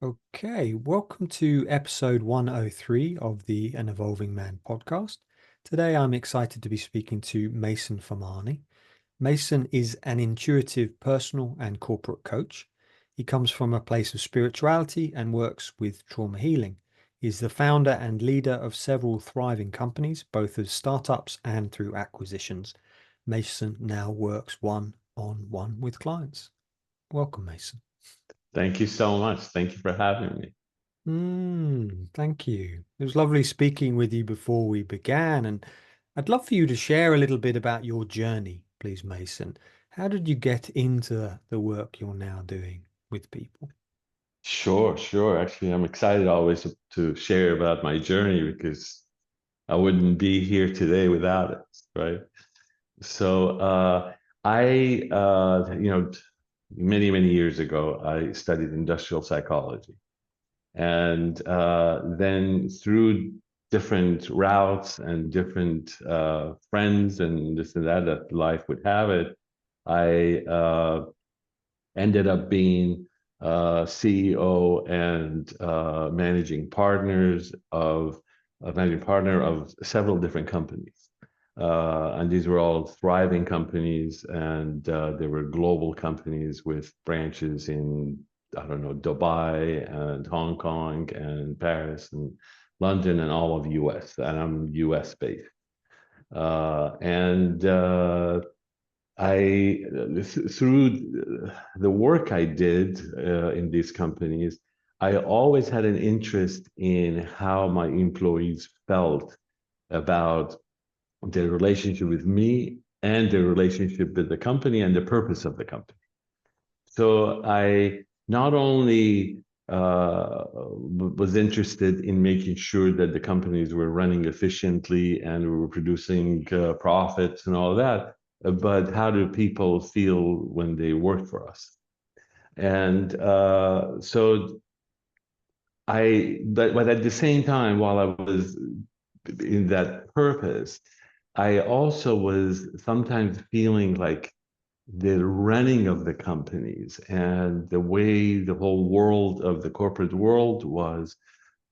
Okay, welcome to episode 103 of the An Evolving Man podcast. Today I'm excited to be speaking to Mason Farmani. Mason is an intuitive personal and corporate coach. He comes from a place of spirituality and works with trauma healing. He's the founder and leader of several thriving companies, both as startups and through acquisitions. Mason now works one-on-one with clients. Welcome, Mason. Thank you so much. Thank you for having me. Thank you. It was lovely speaking with you before we began, and I'd love for you to share a little bit about your journey, please, Mason. How did you get into the work you're now doing with people? Sure. Actually, I'm excited always to share about my journey because I wouldn't be here today without it, right? So, many years ago, I studied industrial psychology. And then through different routes and different friends and this and that life would have it, I ended up being CEO and managing partner of several different companies. And these were all thriving companies, and they were global companies with branches in, I don't know, Dubai and Hong Kong and Paris and London and all of US. And I'm US based. And I through the work I did in these companies, I always had an interest in how my employees felt about their relationship with me and their relationship with the company and the purpose of the company. So I not only was interested in making sure that the companies were running efficiently and we were producing profits and all that, but how do people feel when they work for us? And but at the same time, while I was in that purpose, I also was sometimes feeling like the running of the companies and the way the whole world of the corporate world was,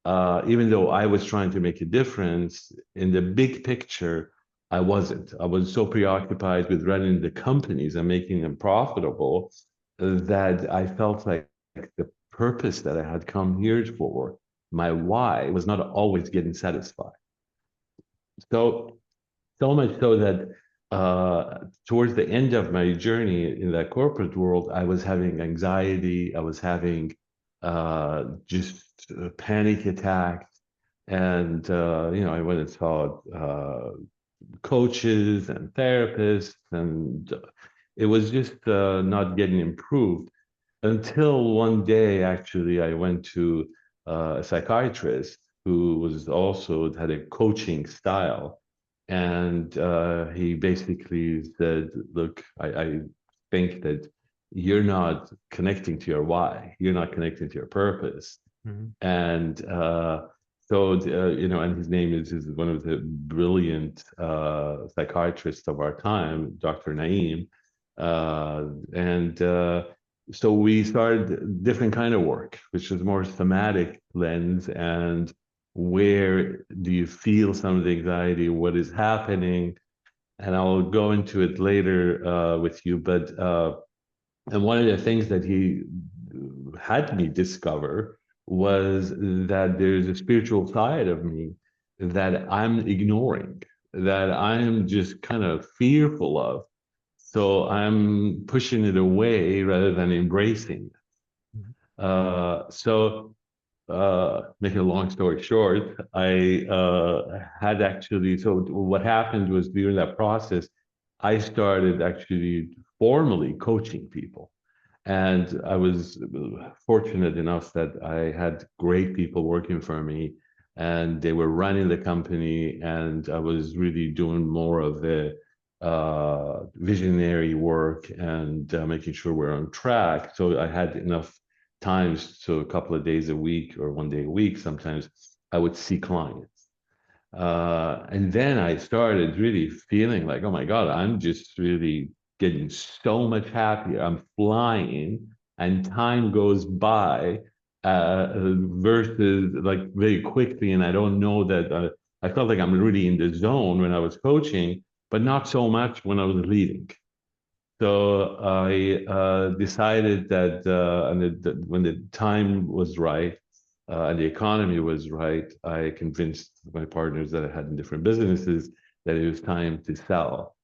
even though I was trying to make a difference in the big picture, I wasn't. I was so preoccupied with running the companies and making them profitable that I felt like the purpose that I had come here for, my why, was not always getting satisfied. So so much so that towards the end of my journey in that corporate world, I was having anxiety. I was having just panic attacks. And, I went and saw coaches and therapists, and it was just not getting improved until one day, actually, I went to a psychiatrist who was also had a coaching style. And he basically said, look, I think that you're not connecting to your why, you're not connecting to your purpose. Mhm. And and his name is one of the brilliant psychiatrists of our time, Dr. Naeem. And So we started different kind of work, which was more thematic lens and where do you feel some of the anxiety, what is happening, and I'll go into it later with you. But and one of the things that he had me discover was that there's a spiritual side of me that I'm ignoring, that I'm just kind of fearful of. So I'm pushing it away rather than embracing. Mhm. Making a long story short, I had actually, so what happened was during that process, I started actually formally coaching people. And I was fortunate enough that I had great people working for me and they were running the company. And I was really doing more of the visionary work and making sure we're on track. So I had enough times, so a couple of days a week or one day a week, sometimes I would see clients. And then I started really feeling like, oh my God, I'm just really getting so much happier. I'm flying and time goes by versus like very quickly. And I don't know that I felt like I'm really in the zone when I was coaching, but not so much when I was leading. So I decided that, when the time was right and the economy was right, I convinced my partners that I had in different businesses that it was time to sell.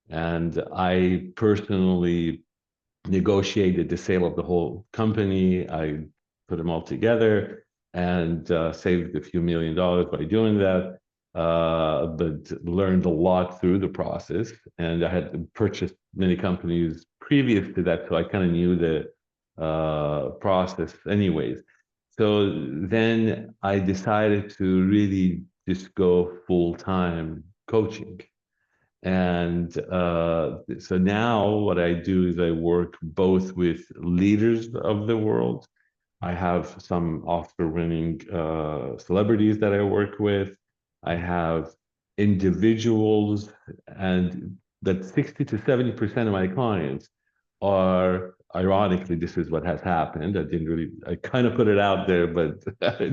And I personally negotiated the sale of the whole company. I put them all together and saved a few $1 million by doing that, but learned a lot through the process. And I had purchased many companies previous to that, so I kind of knew the process anyways. So then I decided to really just go full time coaching. And so now what I do is I work both with leaders of the world. I have some Oscar-winning celebrities that I work with. I have individuals, and that 60 to 70% of my clients are, ironically, this is what has happened. I kind of put it out there, but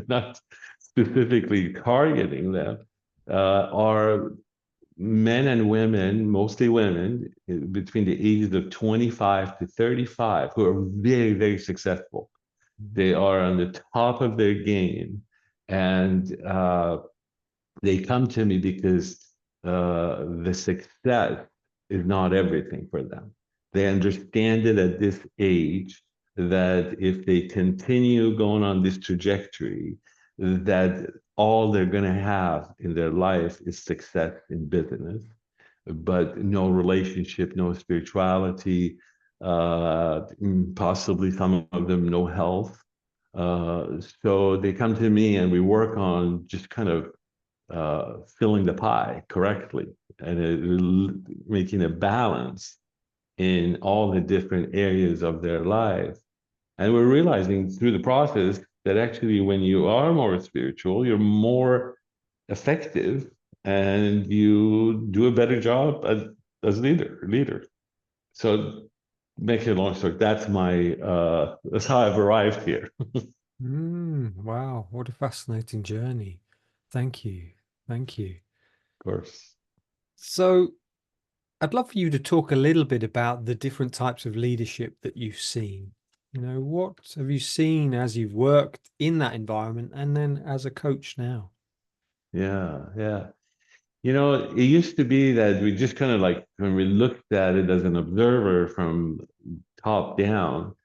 not specifically targeting them, are men and women, mostly women, between the ages of 25 to 35, who are very, very successful. They are on the top of their game. And they come to me because the success is not everything for them. They understand it at this age that if they continue going on this trajectory, that all they're going to have in their life is success in business, but no relationship, no spirituality, possibly some of them no health. So they come to me and we work on just kind of filling the pie correctly and making a balance in all the different areas of their life. And we're realizing through the process that actually, when you are more spiritual, you're more effective and you do a better job as leader. So, make it a long story. That's how I've arrived here. Wow, what a fascinating journey. Thank you. Thank you. Of course. So, I'd love for you to talk a little bit about the different types of leadership that you've seen. What have you seen as you've worked in that environment and then as a coach now? Yeah, yeah. It used to be that we just kind of like, when we looked at it as an observer from top down,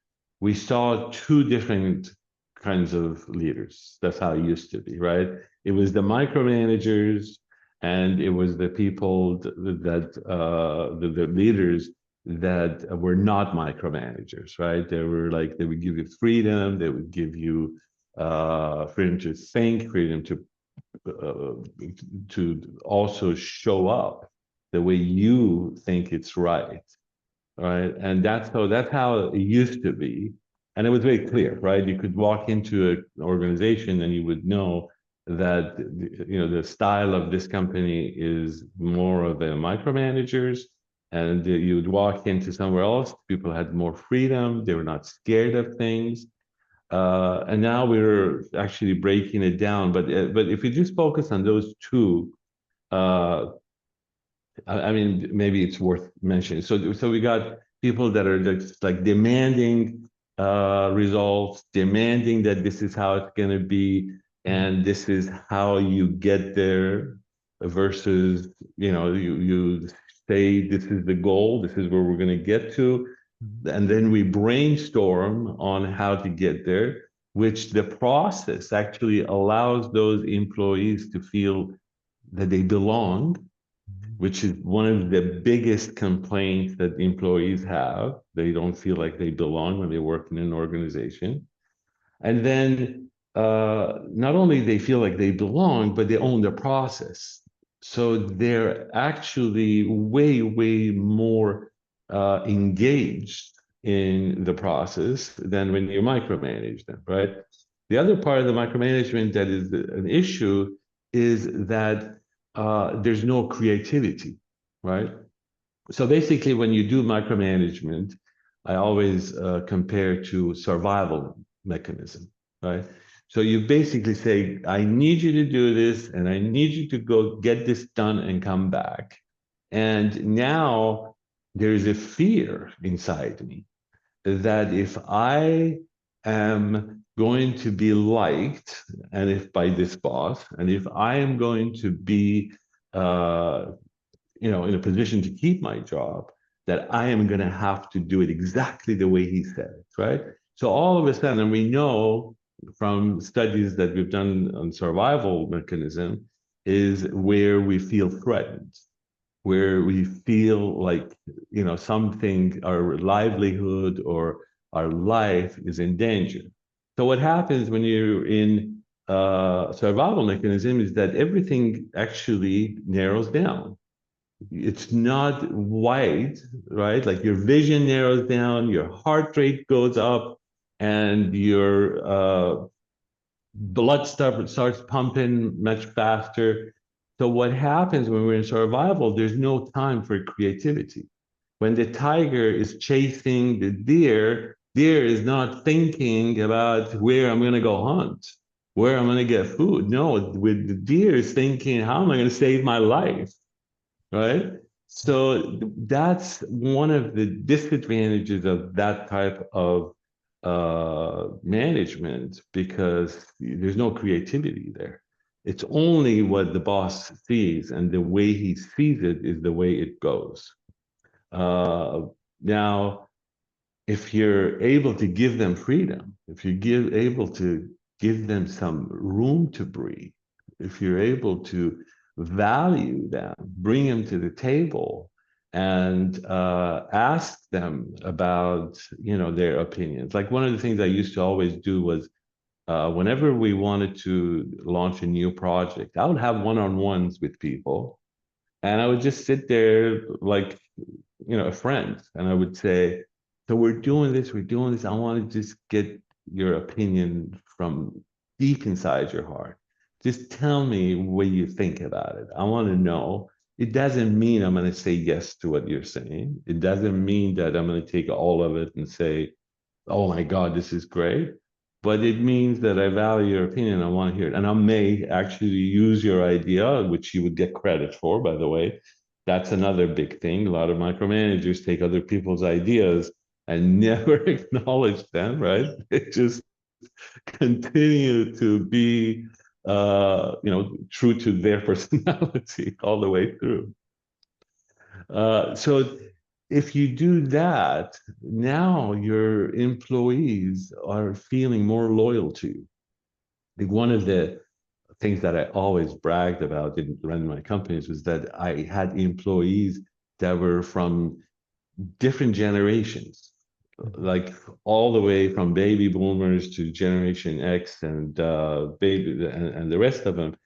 we saw two different kinds of leaders. That's how it used to be, right? It was the micromanagers, and it was the people the leaders that were not micromanagers, right? They would give you freedom, they would give you freedom to think, freedom uh, to also show up the way you think it's right? And that's how it used to be, and it was very clear, right? You could walk into an organization and you would know that the style of this company is more of a micromanagers, and you would walk into somewhere else, people had more freedom, they were not scared of things. And now we're actually breaking it down. But if we just focus on those two, uh, I mean, maybe it's worth mentioning. So we got people that are just like demanding results, demanding that this is how it's going to be, and this is how you get there, versus you say this is the goal, this is where we're going to get to, and then we brainstorm on how to get there, which the process actually allows those employees to feel that they belong, which is one of the biggest complaints that employees have. They don't feel like they belong when they work in an organization. And then not only they feel like they belong, but they own the process. So they're actually way, way more engaged in the process than when you micromanage them, right? The other part of the micromanagement that is an issue is that there's no creativity, right? So basically, when you do micromanagement, I always compare to survival mechanism. right? So you basically say, I need you to do this, and I need you to go get this done and come back. And now there's a fear inside me that if I am going to be liked, and if by this boss, and if I am going to be, uh, in a position to keep my job, that I am going to have to do it exactly the way he said it, right? So all of a sudden, we know from studies that we've done on survival mechanism, is where we feel threatened, where we feel like, something, our livelihood or our life is in danger. So what happens when you're in survival mechanism is that everything actually narrows down. It's not wide, right? Like your vision narrows down, your heart rate goes up, and your blood stuff starts pumping much faster. So what happens when we're in survival, there's no time for creativity. When the tiger is chasing the deer, deer is not thinking about where I'm going to go hunt, where I'm going to get food. No, with the deer is thinking, how am I going to save my life? Right? So that's one of the disadvantages of that type of management, because there's no creativity there. It's only what the boss sees, and the way he sees it is the way it goes. Uh, Now, if you're able to give them freedom, if you're able to give them some room to breathe, if you're able to value them, bring them to the table, and ask them about, their opinions. Like one of the things I used to always do was, whenever we wanted to launch a new project, I would have one-on-ones with people, and I would just sit there like, a friend, and I would say, so we're doing this, I want to just get your opinion from deep inside your heart. Just tell me what you think about it. I want to know. It doesn't mean I'm going to say yes to what you're saying. It doesn't mean that I'm going to take all of it and say, oh my God, this is great. But it means that I value your opinion. I want to hear it. And I may actually use your idea, which you would get credit for, by the way. That's another big thing. A lot of micromanagers take other people's ideas and never acknowledge them, right? They just continue to be, true to their personality all the way through. So if you do that, now your employees are feeling more loyal to you. Like one of the things that I always bragged about in running my companies was that I had employees that were from different generations, like all the way from baby boomers to Generation X and and the rest of them.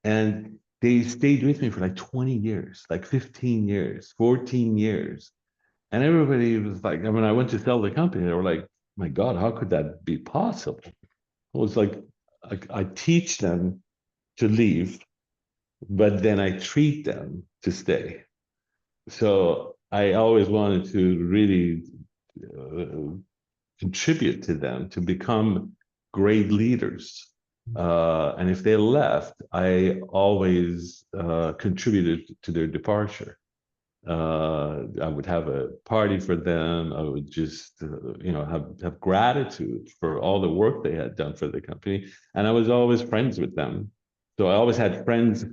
And they stayed with me for like 20 years, like 15 years, 14 years. And everybody was like, I mean, I went to sell the company. They were like, my God, how could that be possible? It was like, I teach them to leave, but then I treat them to stay. So I always wanted to really uh, contribute to them to become great leaders. And if they left, I always contributed to their departure. I would have a party for them. I would just, have gratitude for all the work they had done for the company, and I was always friends with them. So I always had friends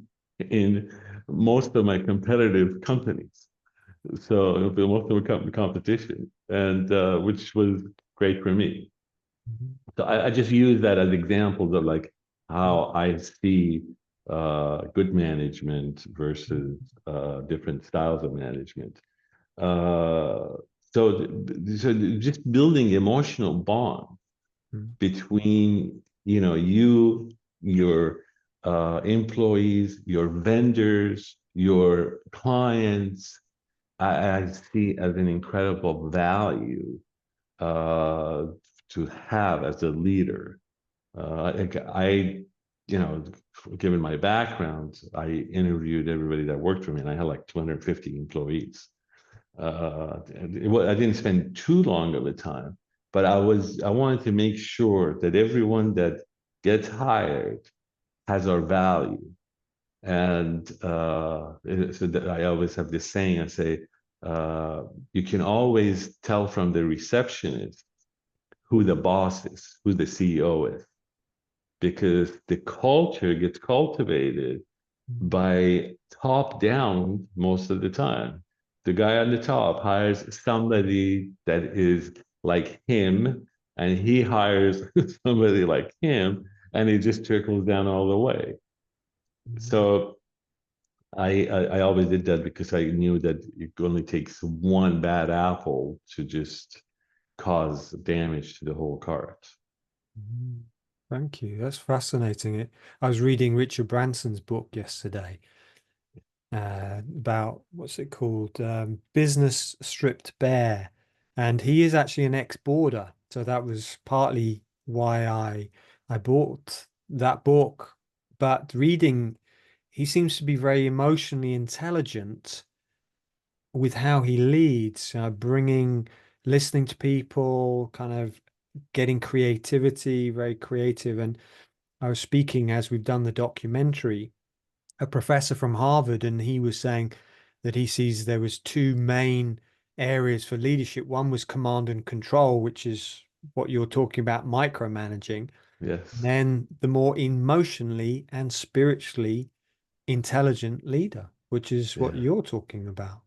in most of my competitive companies. So most of the competition, and which was great for me. So I just use that as examples of like how I see good management versus different styles of management. Uh, so just building emotional bond between you, your employees, your vendors, your clients. I see as an incredible value uh, to have as a leader. I, given my background, I interviewed everybody that worked for me, and I had like 250 employees. I didn't spend too long of a time, but I wanted to make sure that everyone that gets hired has our value. And so that I always have this saying, I say, you can always tell from the receptionist who the boss is, who the CEO is, because the culture gets cultivated by top down most of the time. The guy on the top hires somebody that is like him, and he hires somebody like him, and it just trickles down all the way. Mhm. So I always did that because I knew that it only takes one bad apple to just cause damage to the whole cart. Mhm. Thank you. That's fascinating. I was reading Richard Branson's book yesterday, about what's it called? Business Stripped Bare. And he is actually an ex-boarder. So that was partly why I bought that book. But reading, he seems to be very emotionally intelligent with how he leads, listening to people, kind of getting creativity, very creative. And I was speaking as we've done the documentary, a professor from Harvard, and he was saying that he sees there was two main areas for leadership. One was command and control, which is what you're talking about, micromanaging. Yes. Then the more emotionally and spiritually intelligent leader, which is what Yeah. you're talking about.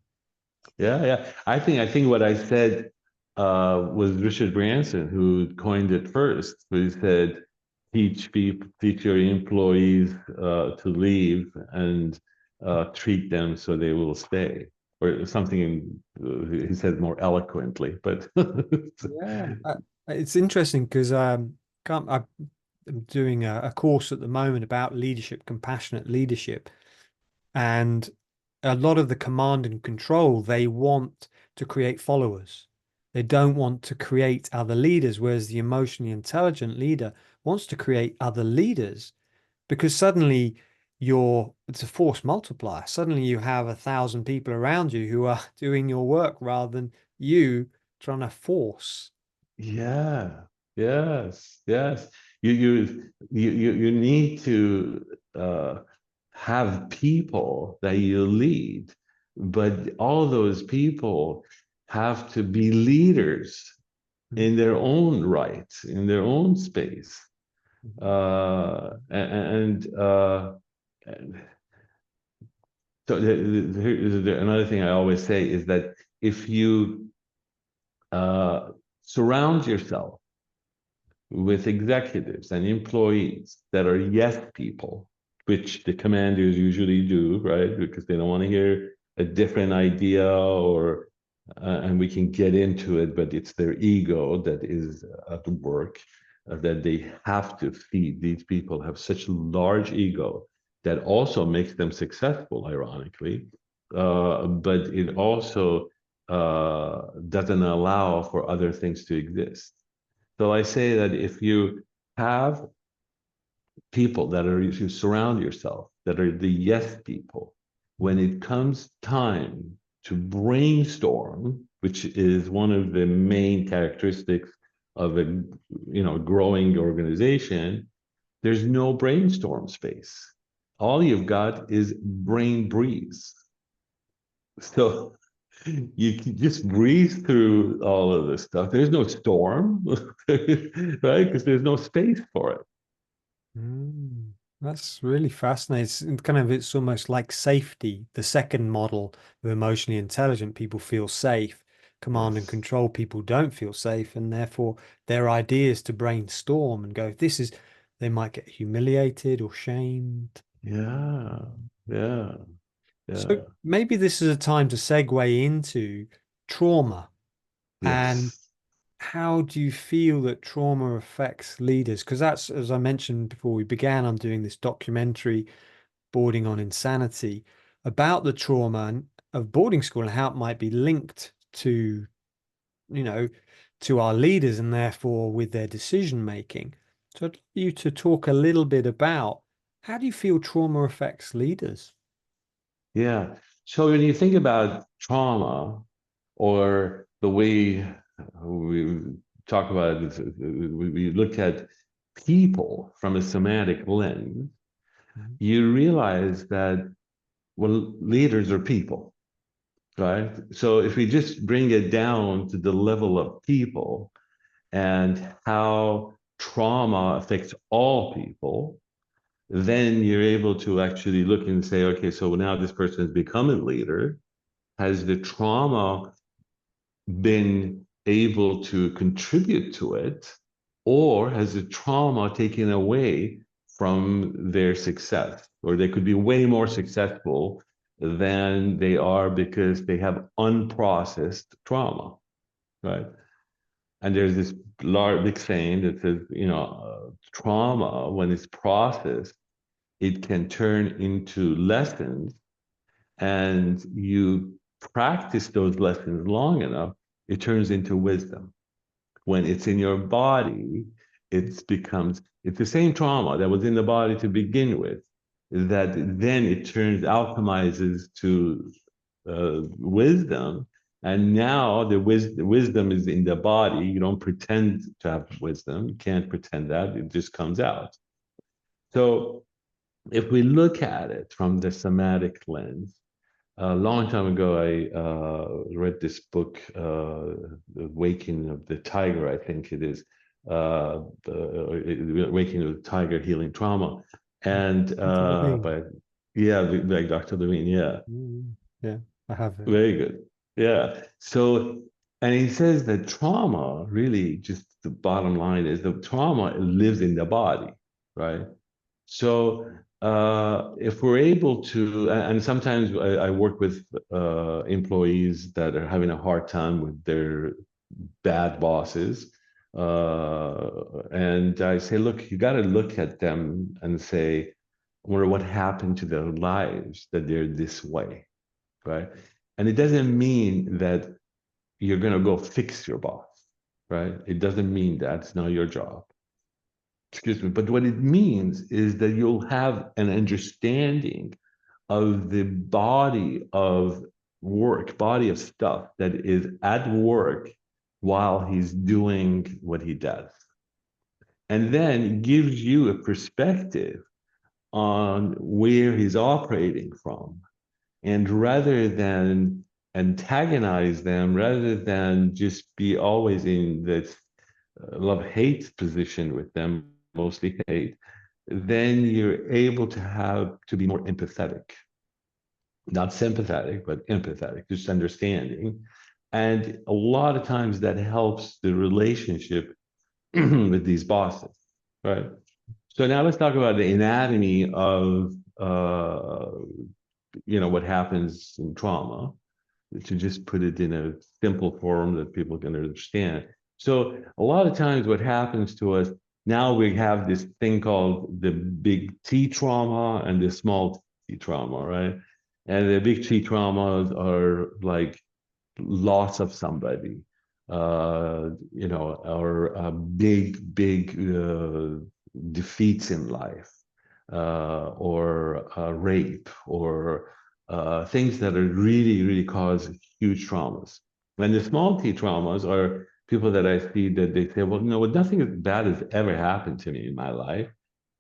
Yeah, yeah. I think what I said was Richard Branson who coined it first. He said, "Teach people, teach your employees to leave, and treat them so they will stay," or something. He said more eloquently, but Yeah, it's interesting because I'm doing a course at the moment about leadership, compassionate leadership, and a lot of the command and control, they want to create followers. They don't want to create other leaders, whereas the emotionally intelligent leader wants to create other leaders because suddenly it's a force multiplier. Suddenly you have 1,000 people around you who are doing your work rather than you trying to force. yeah, yes, yes. You need to have people that you lead, but all those people have to be leaders in their own right, in their own space. And so another thing I always say is that if you uh, surround yourself with executives and employees that are yes people, which the commanders usually do, right? Because they don't want to hear a different idea or, and we can get into it, but it's their ego that is at work, that they have to feed. These people have such a large ego that also makes them successful, ironically, but it also doesn't allow for other things to exist. So I say that if you have people that are, if you surround yourself, that are the yes people, when it comes time to brainstorm, which is one of the main characteristics of a growing organization, there's no brainstorm space. All you've got is brain breeze. So you can just breeze through all of this stuff. There's no storm, right? Because there's no space for it. Mm, that's really fascinating. It's almost like safety. The second model of emotionally intelligent people feel safe. Command and Yes. control people don't feel safe, and therefore their ideas to brainstorm and go, this is, they might get humiliated or shamed. Yeah. Yeah. So Yeah. maybe this is a time to segue into trauma. And Yes. how do you feel that trauma affects leaders? Because that's, as I mentioned before we began, I'm doing this documentary, Boarding on Insanity, about the trauma of boarding school and how it might be linked to, you know, to our leaders and therefore with their decision making. So I'd like you to talk a little bit about how do you feel trauma affects leaders? Yeah. So when you think about trauma or the way we talk about it, we look at people from a somatic lens, Mhm. you realize that, well, leaders are people, right? So if we just bring it down to the level of people and how trauma affects all people, then you're able to actually look and say, okay, so now this person has become a leader. Has the trauma been able to contribute to it, or has the trauma taken away from their success? Or they could be way more successful than they are because they have unprocessed trauma, right? And there's this large big saying that says, trauma, when it's processed, it can turn into lessons, and you practice those lessons long enough, it turns into wisdom. When it's in your body, it's the same trauma that was in the body to begin with, that then it turns, alchemizes to wisdom. And now the wisdom is in the body. You don't pretend to have wisdom. You can't pretend that. It just comes out. So if we look at it from the somatic lens, a long time ago, I read this book, The Waking of the Tiger, I think it is, Waking of the Tiger, Healing Trauma. And Dr. Levine. yeah, like Dr. Levine, yeah, Mm, yeah, I have it. very good. Yeah. So, and he says that trauma really, just the bottom line is the trauma lives in the body, right? So if we're able to, and sometimes I work with employees that are having a hard time with their bad bosses. And I say, look, you got to look at them and say, well, what happened to their lives that they're this way, right? And it doesn't mean that you're going to go fix your boss, right? It doesn't mean that. It's not your job. Excuse me. But what it means is that you'll have an understanding of the body of work, body of stuff that is at work while he's doing what he does. And then gives you a perspective on where he's operating from. And rather than antagonize them, rather than just be always in this love-hate position with them, mostly hate, then you're able to be more empathetic, not sympathetic, but empathetic, just understanding. And a lot of times that helps the relationship with these bosses, right? So now let's talk about the anatomy of what happens in trauma, to just put it in a simple form that people can understand. So a lot of times what happens to us, now we have this thing called the big T trauma and the small T trauma, right? And the big T traumas are like loss of somebody, or big defeats in life, or rape, or things that are really, really cause huge traumas. And the small T traumas are people that I see that they say, well, nothing as bad has ever happened to me in my life.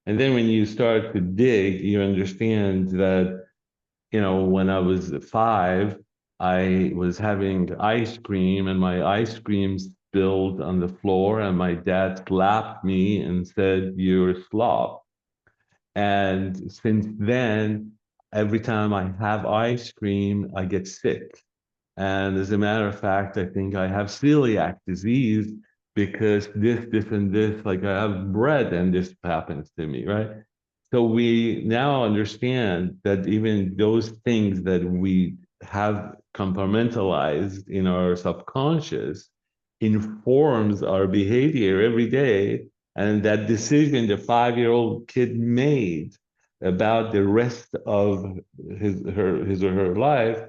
And then when you start to dig, you understand that, when I was 5, I was having ice cream and my ice cream spilled on the floor, and my dad slapped me and said, "You're a slob." And since then, every time I have ice cream, I get sick. And as a matter of fact, I think I have celiac disease because this, and this, like I have bread and this happens to me, right? So we now understand that even those things that we have compartmentalized in our subconscious informs our behavior every day. And that decision the 5-year-old kid made about the rest of his or her life,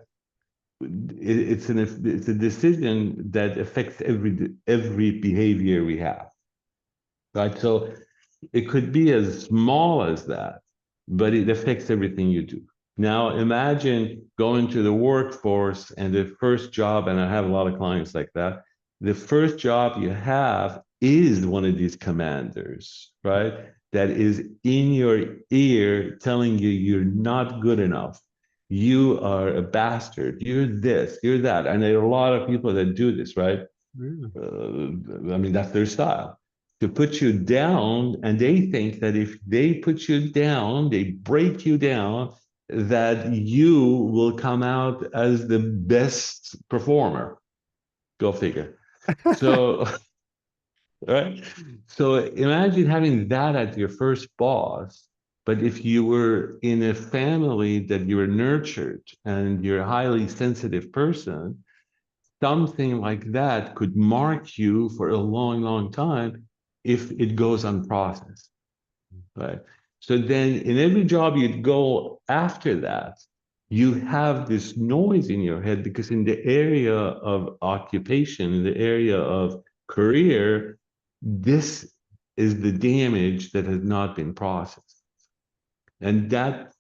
it's a decision that affects every behavior we have, right? So it could be as small as that, but it affects everything you do. Now, imagine going to the workforce and the first job, and I have a lot of clients like that. the first job you have is one of these commanders, right? That is in your ear telling you you're not good enough. You are a bastard. You're this, you're that. And there are a lot of people that do this, right? Mm. I mean, that's their style to put you down. And they think that if they put you down, they break you down, that you will come out as the best performer. Go figure. So, right? So imagine having that as your first boss. But if you were in a family that you were nurtured and you're a highly sensitive person, something like that could mark you for a long, long time if it goes unprocessed, right? So then in every job you'd go after that, you have this noise in your head because in the area of occupation, in the area of career, this is the damage that has not been processed. And that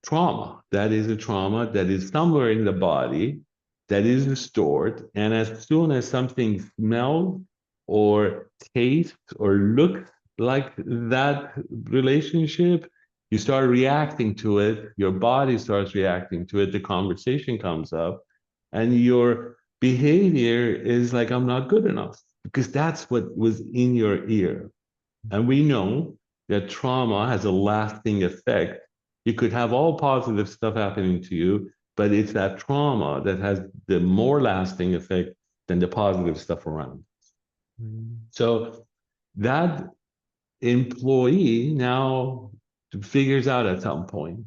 trauma, that is a trauma that is somewhere in the body that is stored. And as soon as something smells or tastes or looks like that relationship, you start reacting to it, your body starts reacting to it, the conversation comes up, and your behavior is like, I'm not good enough, because that's what was in your ear. And we know that trauma has a lasting effect. You could have all positive stuff happening to you, but it's that trauma that has the more lasting effect than the positive stuff around. Mm. So that employee now figures out at some point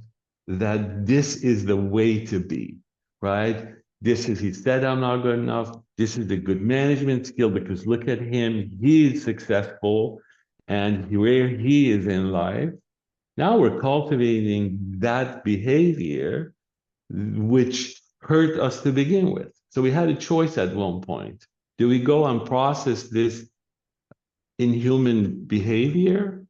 that this is the way to be, right? This is, he said, I'm not good enough. This is the good management skill because look at him. He's successful and where he is in life. Now we're cultivating that behavior, which hurt us to begin with. So we had a choice at one point. Do we go and process this inhuman behavior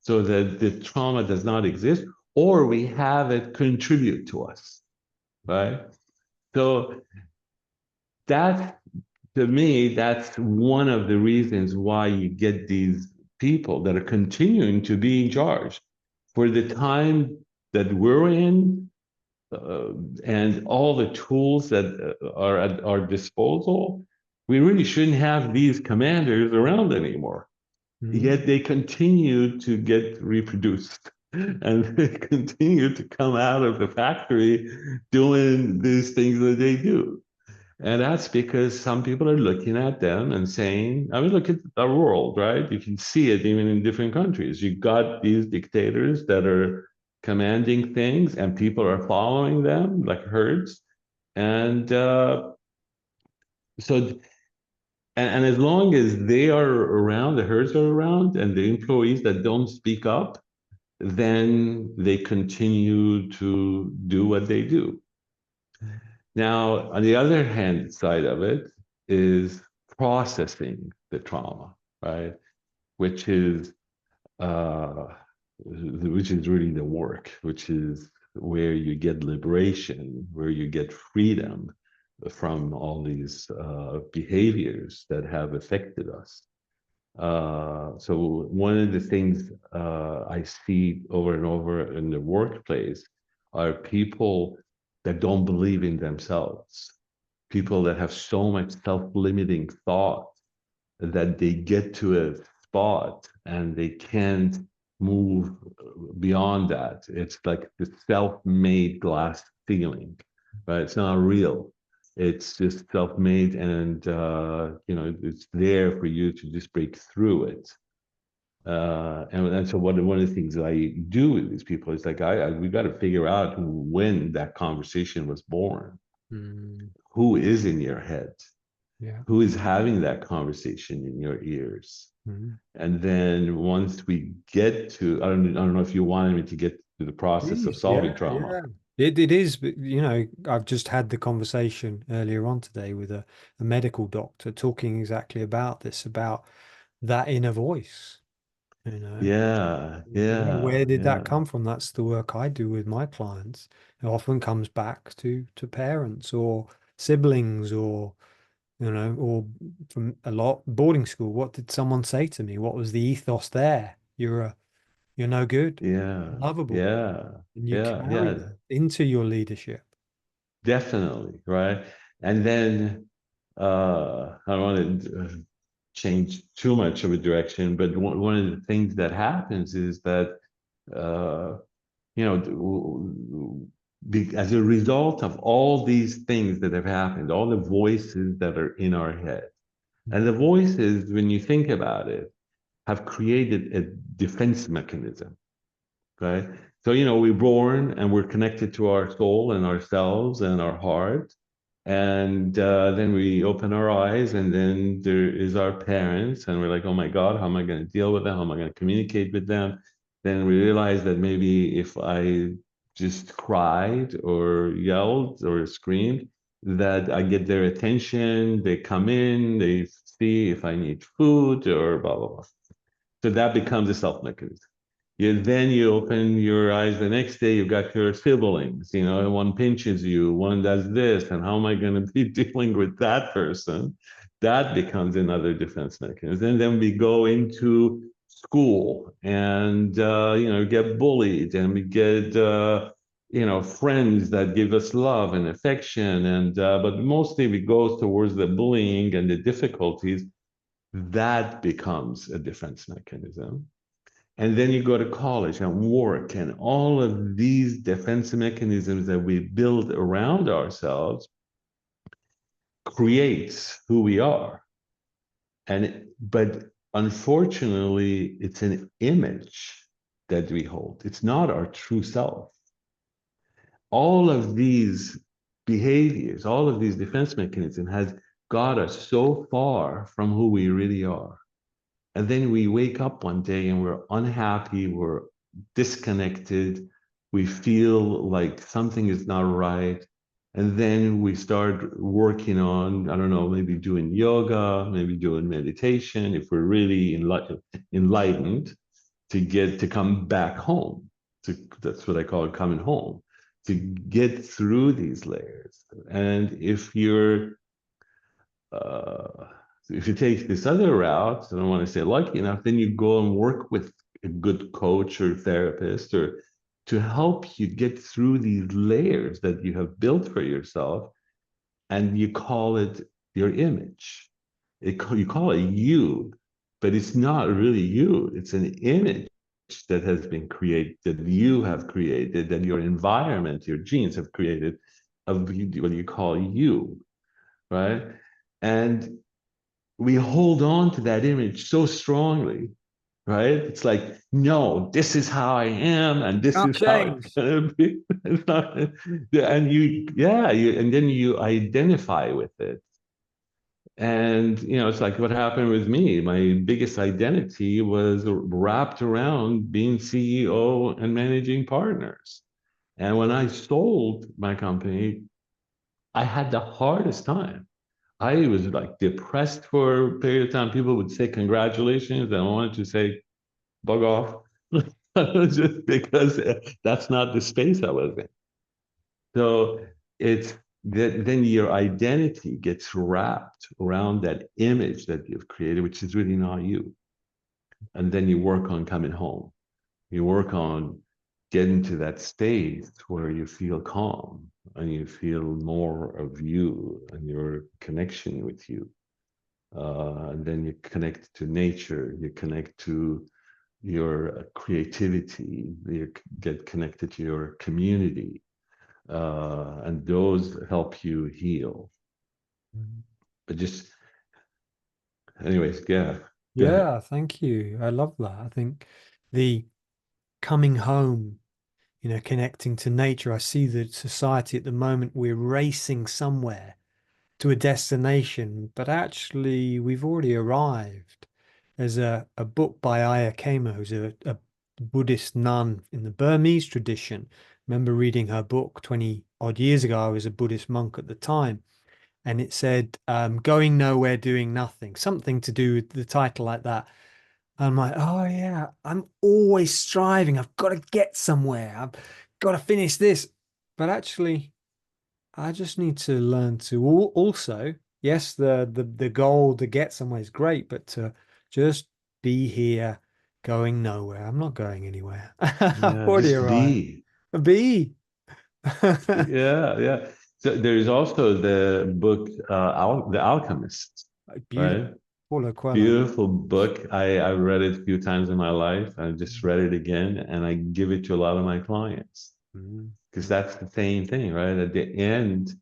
so that the trauma does not exist, or we have it contribute to us, right? So that, to me, that's one of the reasons why you get these people that are continuing to be in charge for the time that we're in, uh, and all the tools that are at our disposal. We really shouldn't have these commanders around anymore. Mm. Yet they continue to get reproduced and they continue to come out of the factory doing these things that they do. And that's because some people are looking at them and saying, I mean, look at the world, right? You can see it even in different countries. You've got these dictators that are commanding things and people are following them like herds. And so and as long as they are around, the herds are around, and the employees that don't speak up, then they continue to do what they do. Now, on the other hand side of it is processing the trauma, right? Which is uh, which is really the work, which is where you get liberation, where you get freedom from all these behaviors that have affected us. So one of the things I see over and over in the workplace are people that don't believe in themselves, people that have so much self-limiting thought that they get to a spot and they can't move beyond that. It's like the self-made glass ceiling, right? It's not real. It's just self-made, and it's there for you to just break through it. And so one of the things that I do with these people is like we got to figure out when that conversation was born. Mm. Who is in your head? Yeah. Who is having that conversation in your ears? Mm. And then once we get to, I don't know if you wanted me to get to the process of Please, yeah, solving trauma. yeah. It is, but I've just had the conversation earlier on today with a medical doctor talking exactly about this, about that inner voice, you know. Yeah, Where yeah, did that yeah. come from? That's the work I do with my clients. It often comes back to parents or siblings or or from a lot boarding school. What did someone say to me? What was the ethos there? You're no good, Yeah, unlovable, yeah, and you yeah, carry yeah, that into your leadership. definitely, right? And then I don't want to change too much of a direction, but one of the things that happens is that uh, as a result of all these things that have happened, all the voices that are in our head, and the voices, when you think about it, have created a defense mechanism, right? So, we're born and we're connected to our soul and ourselves and our heart. And then we open our eyes, and then there is our parents, and we're like, oh my God, how am I going to deal with them? How am I going to communicate with them? Then we realize that maybe if I just cried or yelled or screamed, that I get their attention, they come in, they see if I need food or blah, blah, blah. So that becomes a self mechanism. Then you open your eyes the next day, you've got your siblings, and one pinches you, one does this, and how am I going to be dealing with that person? That becomes another defense mechanism. And then we go into school and, get bullied, and we get, friends that give us love and affection. But mostly we go towards the bullying and the difficulties. That becomes a defense mechanism. And then you go to college and work, and all of these defense mechanisms that we build around ourselves creates who we are. But unfortunately, it's an image that we hold. It's not our true self. All of these behaviors, all of these defense mechanisms has got us so far from who we really are. And then we wake up one day and we're unhappy, we're disconnected, we feel like something is not right. And then we start working on, I don't know, maybe doing yoga, maybe doing meditation, if we're really enlightened, to come back home. That's what I call it, coming home, to get through these layers. And uh, if you take this other route, I don't want to say lucky enough, then you go and work with a good coach or therapist or to help you get through these layers that you have built for yourself, and you call it your image. You call it you, but it's not really you. It's an image that has been created, that you have created, that your environment, your genes have created of what you call you, right? And we hold on to that image so strongly, right? It's like, no, this is how I am, and this Can't is how it's change. gonna be. It's not, and and then you identify with it. And it's like what happened with me. My biggest identity was wrapped around being CEO and managing partners. And when I sold my company, I had the hardest time. I was like depressed for a period of time. People would say congratulations, and I wanted to say bug off, just because that's not the space I was in. So it's that then your identity gets wrapped around that image that you've created, which is really not you. And then you work on coming home. You work on getting to that state where you feel calm and you feel more of you and your connection with you. And then you connect to nature, you connect to your creativity, you get connected to your community, and those help you heal. But just, anyways, yeah, go ahead. Yeah, thank you. I love that. I think the coming home, connecting to nature. I see that society at the moment, we're racing somewhere to a destination, but actually we've already arrived. There's a book by Ayakema, who's a Buddhist nun in the Burmese tradition. I remember reading her book 20 odd years ago. I was a Buddhist monk at the time. And it said, going nowhere, doing nothing, something to do with the title like that. I'm like, oh yeah, I'm always striving. I've got to get somewhere. I've got to finish this. But actually, I just need to learn to also yes, the goal to get somewhere is great, but to just be here, going nowhere. I'm not going anywhere. I've Yeah, already just arrived. be. Be. Yeah, yeah. So there's also the book The Alchemist, Beautiful. right? Paulo Coelho. Beautiful book. I read it a few times in my life. I just read it again, and I give it to a lot of my clients Mm, because mm, that's the same thing, right? At the end,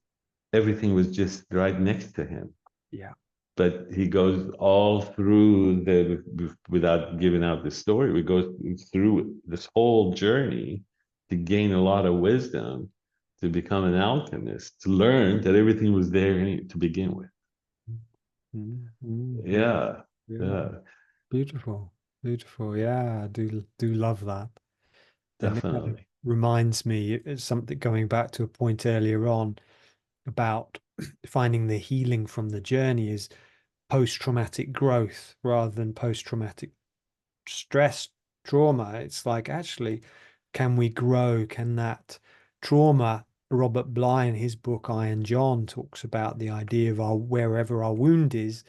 everything was just right next to him. yeah. But he goes all through without giving out the story, we go through this whole journey to gain a lot of wisdom, to become an alchemist, to learn that everything was there to begin with. Mm, mm, mm. Yeah, Yeah. yeah, Beautiful. Beautiful. Yeah, I do love that. And it kind of definitely. reminds me, it's something going back to a point earlier on about finding the healing from the journey is post-traumatic growth rather than post-traumatic stress, trauma. It's like, actually, can we grow? Can that trauma? Robert Bly in his book Iron John talks about the idea of our wherever our wound is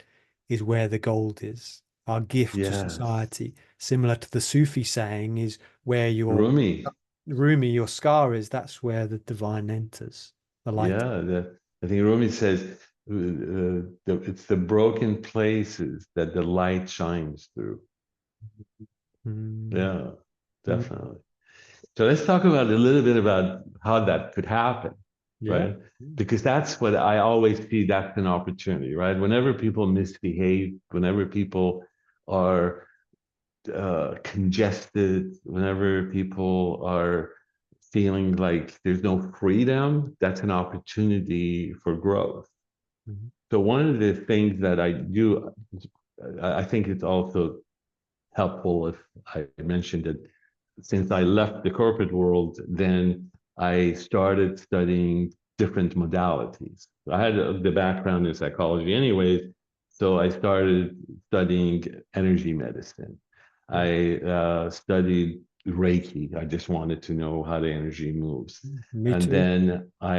where the gold is. Our gift to Yes. society, similar to the Sufi saying, is where your Rumi. Rumi, your scar is, that's where the divine enters, the light. Yeah, I think Rumi says it's the broken places that the light shines through. Mm, Yeah, mm, definitely. So let's talk about a little bit about how that could happen, yeah. right? Because that's what I always see, that's an opportunity, right? Whenever people misbehave, whenever people are congested, whenever people are feeling like there's no freedom, that's an opportunity for growth. Mm, So one of the things that I do, I think it's also helpful if I mentioned it. Since I left the corporate world, then I started studying different modalities. I had the background in psychology, anyways, so I started studying energy medicine. yeah. I studied Reiki. I just wanted to know how the energy moves. Me And too. then I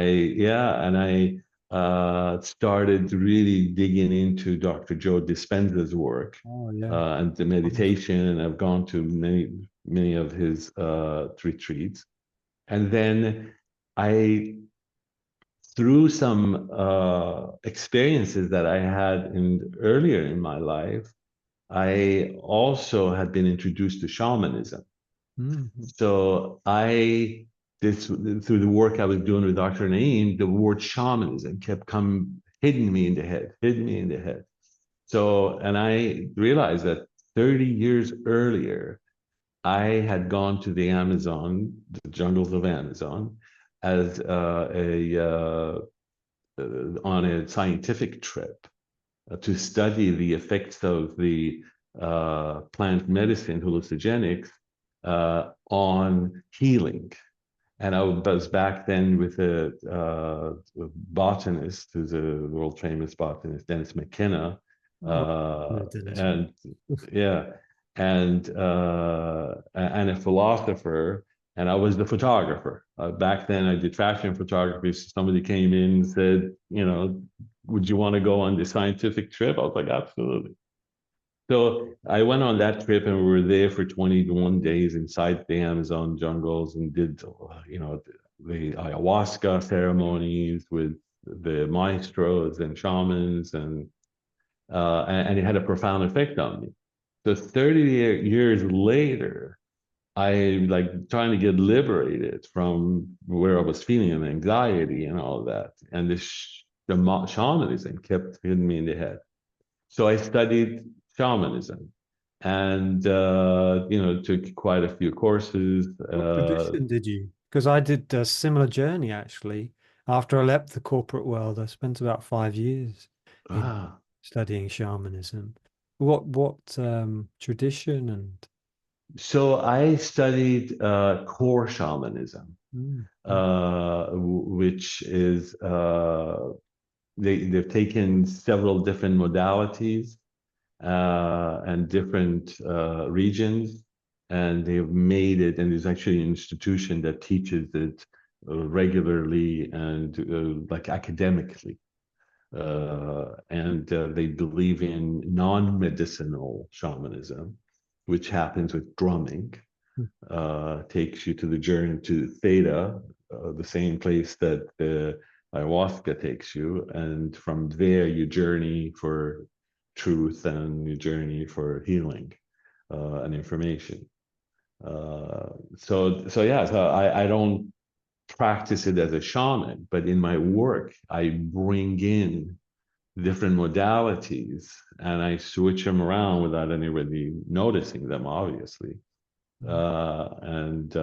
started really digging into Dr. Joe Dispenza's work Oh, yeah. and the Wonderful. meditation, and I've gone to many of his retreats. And then I, through some experiences that I had in earlier in my life, I also had been introduced to shamanism. Mm, So I this through the work I was doing with Dr. Naeem, the word shamanism kept coming hitting me in the head, hitting me in the head. So, and I realized that 30 years earlier, I had gone to the Amazon, the jungles of Amazon, as on a scientific trip to study the effects of the plant medicine, hallucinogenics, on healing. And I was back then with a botanist, who's a world famous botanist, Dennis McKenna, oh, yeah, Dennis. and yeah, and a philosopher, and I was the photographer. Back then, I did fashion photography. So somebody came in and said, would you want to go on the scientific trip? I was like, absolutely. So I went on that trip, and we were there for 21 days inside the Amazon jungles and did, the ayahuasca ceremonies with the maestros and shamans, and it had a profound effect on me. So 30 years later, I like trying to get liberated from where I was feeling an anxiety and all of that. And the shamanism kept hitting me in the head. So I studied shamanism and, took quite a few courses. What tradition did you? Because I did a similar journey actually. After I left the corporate world, I spent about 5 years in Ah, studying shamanism. What tradition and so I studied core shamanism, mm, mm, which is they've taken several different modalities and different regions, and they've made it. And there's actually an institution that teaches it regularly and like academically. and they believe in non-medicinal shamanism, which happens with drumming. Takes you to the journey to theta, the same place that the ayahuasca takes you, and from there you journey for truth and you journey for healing and information. So I don't practice it as a shaman, but in my work, I bring in different modalities and I switch them around without anybody noticing them, obviously. And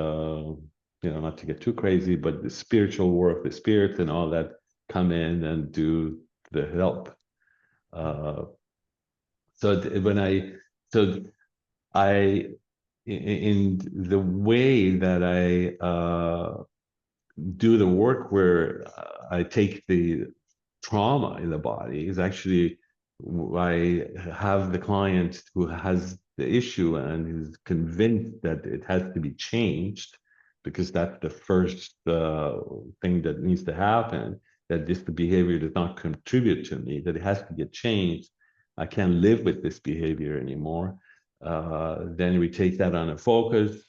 not to get too crazy, but the spiritual work, the spirits and all that come in and do the help. Uh, so when so I, in the way that I do the work where I take the trauma in the body is actually I have the client who has the issue and is convinced that it has to be changed because that's the first thing that needs to happen, that this behavior does not contribute to me, that it has to get changed. I can't live with this behavior anymore. Then we take that on a focus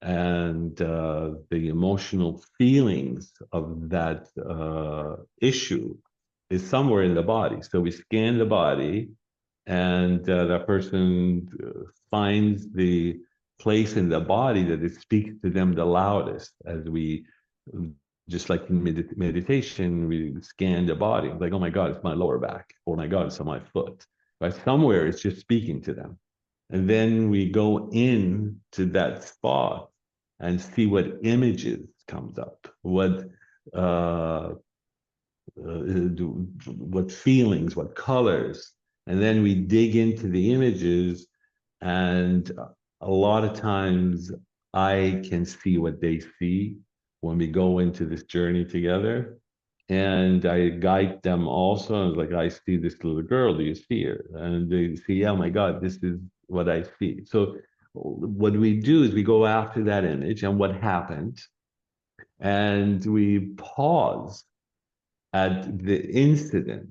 and the emotional feelings of that issue is somewhere in the body. So we scan the body, and that person finds the place in the body that it speaks to them the loudest. As we, just like in meditation, we scan the body. It's like, oh my God, it's my lower back. Oh my God, it's on my foot. Right? Somewhere it's just speaking to them. And then we go in to that spot and see what images comes up, uh, what feelings, what colors, and then we dig into the images. And a lot of times, I can see what they see when we go into this journey together. And I guide them also. I was like, I see this little girl. Do you see her? And they see, oh my God, this is what I see. So what we do is we go after that image and what happened, and we pause at the incident.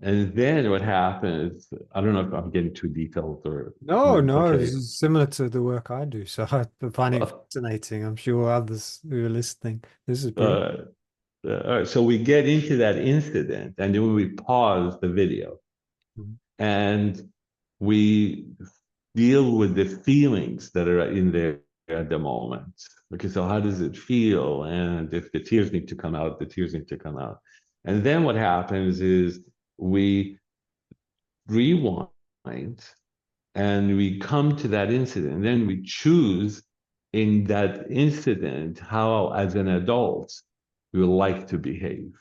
And then what happens, I don't know if I'm getting too detailed or No, no, this okay. is similar to the work I do, so I find it Uh, fascinating. I'm sure others who are listening, this is brilliant. all right, so we get into that incident and then we pause the video Mhm. and we deal with the feelings that are in there at the moment. Okay, so how does it feel? And if the tears need to come out, the tears need to come out. And then what happens is we rewind and we come to that incident. And then we choose in that incident how, as an adult, we would like to behave.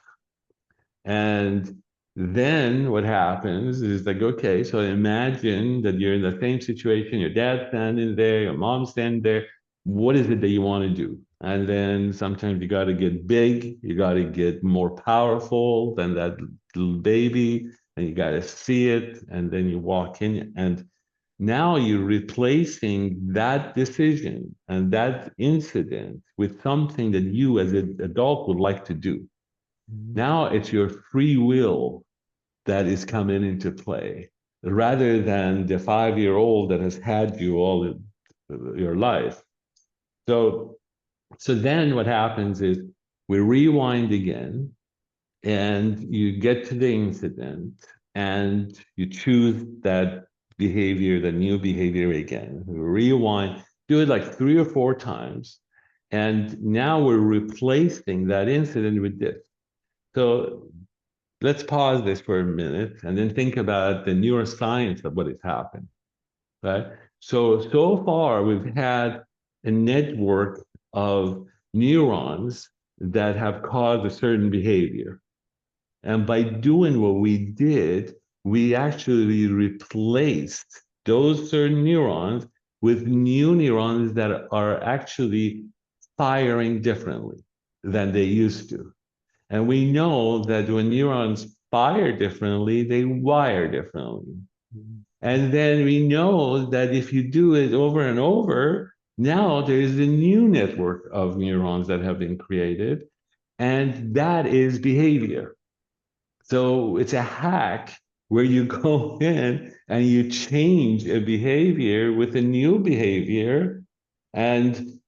And then what happens is like, okay, so imagine that you're in the same situation, your dad's standing there, your mom's standing there. What is it that you want to do? And then sometimes you got to get big, you got to get more powerful than that little baby, and you got to see it. And then you walk in, and now you're replacing that decision and that incident with something that you as an adult would like to do. Mhm. Now it's your free will that is coming into play rather than the 5-year-old that has had you all your life. So, so then what happens is we rewind again and you get to the incident and you choose that behavior, the new behavior again. Rewind, do it like 3 or 4 times. And now we're replacing that incident with this. So let's pause this for a minute and then think about the neuroscience of what has happened, right? So far, we've had a network of neurons that have caused a certain behavior. And by doing what we did, we actually replaced those certain neurons with new neurons that are actually firing differently than they used to. And we know that when neurons fire differently, they wire differently. Mhm. And then we know that if you do it over and over, now there is a new network of neurons that have been created, and that is behavior. So it's a hack where you go in and you change a behavior with a new behavior. And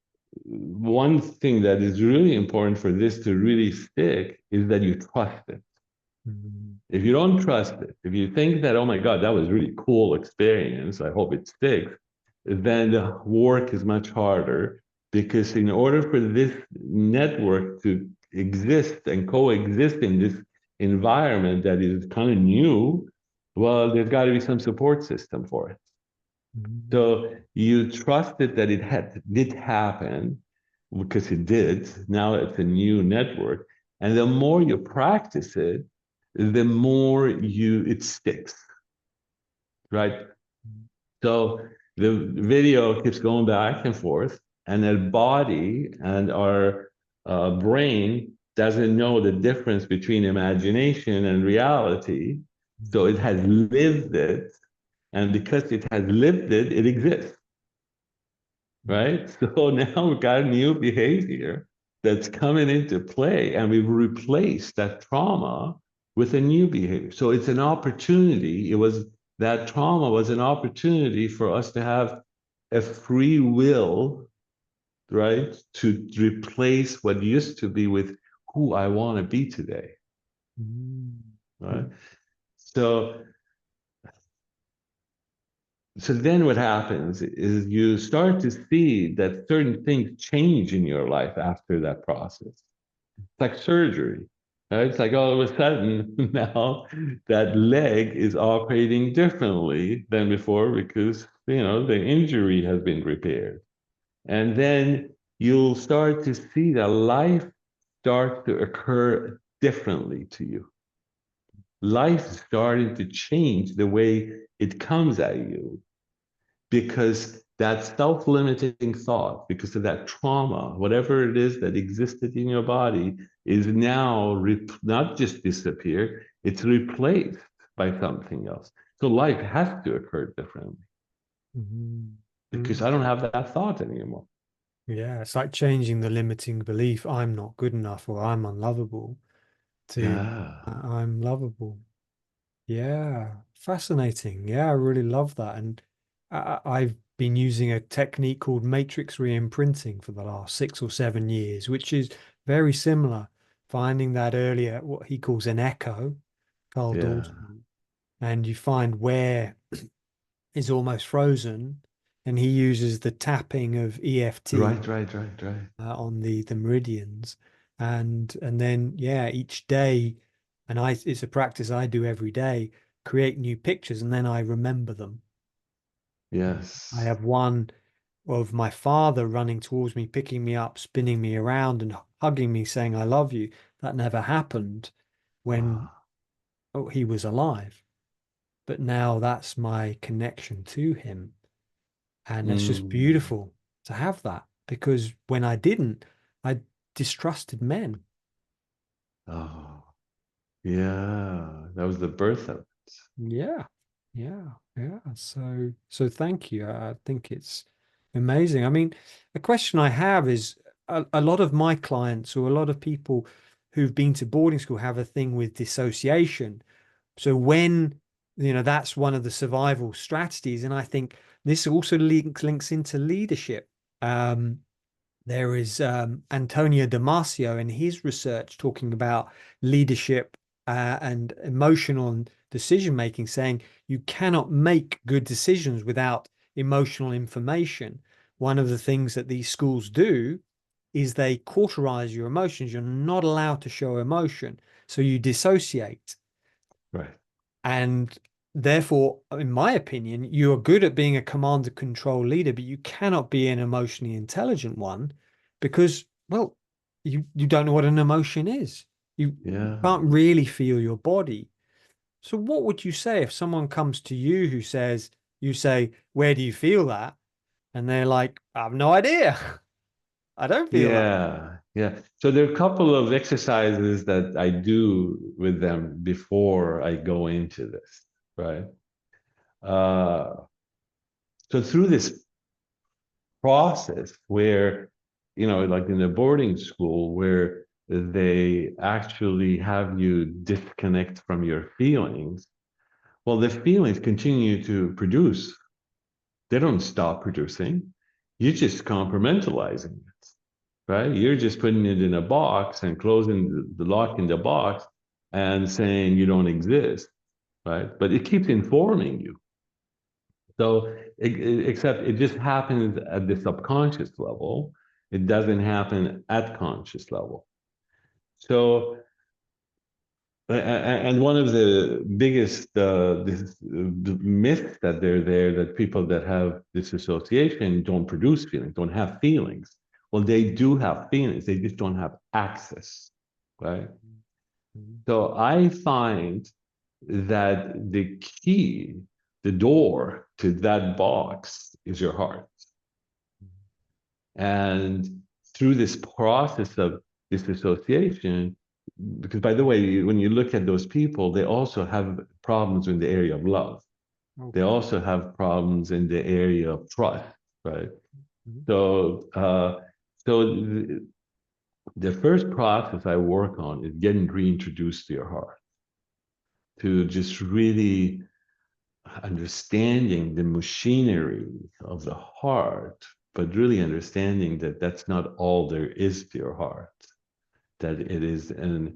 one thing that is really important for this to really stick is that you trust it. Mm, If you don't trust it, if you think that, oh my God, that was really cool experience, I hope it sticks, then the work is much harder because in order for this network to exist and coexist in this environment that is kind of new, well, there's got to be some support system for it. mm, So you trusted that did happen because it did. Now it's a new network. And the more you practice it, the more it sticks, right? So the video keeps going back and forth, and the body and our brain doesn't know the difference between imagination and reality. So mm, it has lived it, and because it has lived it, it exists, mm, right? So now we've got a new behavior that's coming into play, and we've replaced that trauma with a new behavior. So it's an opportunity. That trauma was an opportunity for us to have a free will, right? To replace what used to be with who I want to be today, mm, right? mm, So so then what happens is you start to see that certain things change in your life after that process. It's like surgery. Right? It's like all of a sudden now that leg is operating differently than before because the injury has been repaired. And then you'll start to see that life starts to occur differently to you. Life is starting to change the way it comes at you because that self-limiting thought, because of that trauma, whatever it is that existed in your body, is now not just disappeared, it's replaced by something else. So life has to occur differently mm, because mm. I don't have that thought anymore. Yeah, it's like changing the limiting belief, I'm not good enough or I'm unlovable, to Yeah. I'm lovable. Yeah, fascinating. Yeah, I really love that. And I've been using a technique called matrix re-imprinting for the last 6 or 7 years, which is very similar. Finding that earlier, what he calls an echo, Carl Yeah. Dawson, and you find where is almost frozen, and he uses the tapping of EFT Right, right, right, right. on the meridians, and then yeah, each day, and I it's a practice I do every day. Create new pictures, and then I remember them. I Yes. have one of my father running towards me, picking me up, spinning me around, and hugging me, saying "I love you." That never happened when Ah. he was alive, but now that's my connection to him. And it's just Mm. beautiful to have that because when I didn't, I distrusted men. Oh, yeah. That was the birth of it. Yeah, yeah, yeah. So thank you. I think it's amazing. I mean, a question I have is a lot of my clients or a lot of people who've been to boarding school have a thing with dissociation. So when, that's one of the survival strategies, and I think this also links into leadership. Um, there is Antonio Damasio in his research talking about leadership and emotional and decision making, saying you cannot make good decisions without emotional information. One of the things that these schools do is they cauterize your emotions. You're not allowed to show emotion, so you dissociate. Right. And therefore, in my opinion, you are good at being a command and control leader, but you cannot be an emotionally intelligent one because, well, you don't know what an emotion is. You Yeah. can't really feel your body. So what would you say if someone comes to you who says, you say, where do you feel that? And they're like, I have no idea. I don't feel that. Yeah, yeah. So there are a couple of exercises that I do with them before I go into this, right? Uh, so through this process where, like in the boarding school, where they actually have you disconnect from your feelings, well, the feelings continue to produce. They don't stop producing. You're just compartmentalizing it, right? You're just putting it in a box and closing the lock in the box and saying you don't exist, right? But it keeps informing you. So, except it just happens at the subconscious level. It doesn't happen at conscious level. So, and one of the biggest myths that they're there, that people that have disassociation don't produce feelings, don't have feelings. Well, they do have feelings. They just don't have access, right? Mhm. So I find that the key, the door to that box is your heart. And through this process of disassociation, because by the way, when you look at those people, they also have problems in the area of love. They Okay. also have problems in the area of trust, right? Mhm. So, the first process I work on is getting reintroduced to your heart, to just really understanding the machinery of the heart, but really understanding that that's not all there is to your heart, that it is a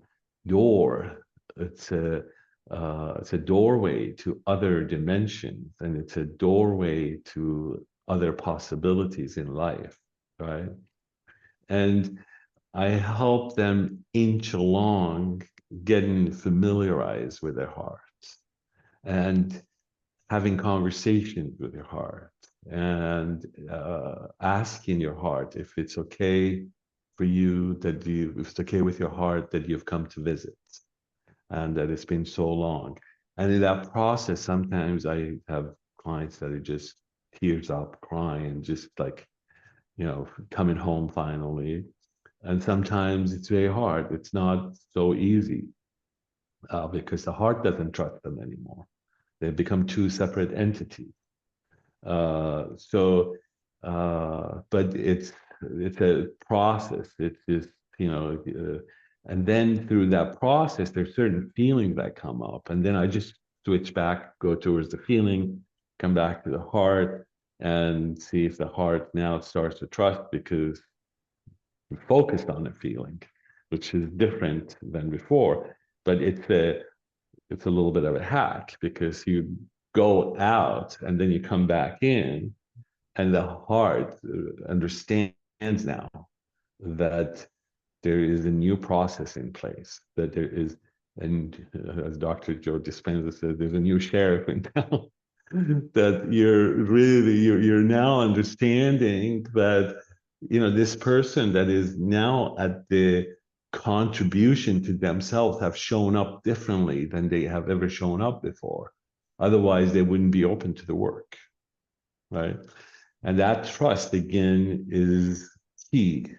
door. It's a it's a doorway to other dimensions, and it's a doorway to other possibilities in life, right? And I help them inch along, getting familiarized with their hearts and having conversations with your heart, and asking your heart if it's okay for you, that you, if it's okay with your heart that you've come to visit and that it's been so long. And in that process, sometimes I have clients that are just tears up, crying, just like, coming home finally. And sometimes it's very hard. It's not so easy because the heart doesn't trust them anymore. They become two separate entities. But it's a process. It's just, and then through that process, there's certain feelings that come up, and then I just switch back, go towards the feeling, come back to the heart, and see if the heart now starts to trust because we focused on the feeling, which is different than before. But it's a little bit of a hack because you go out and then you come back in, and the heart understands now that there is a new process in place, that there is, and as Dr. Joe Dispenza said, there's a new sheriff in town. That you're now understanding that this person that is now at the contribution to themselves have shown up differently than they have ever shown up before. Otherwise, they wouldn't be open to the work, right? And that trust again is key.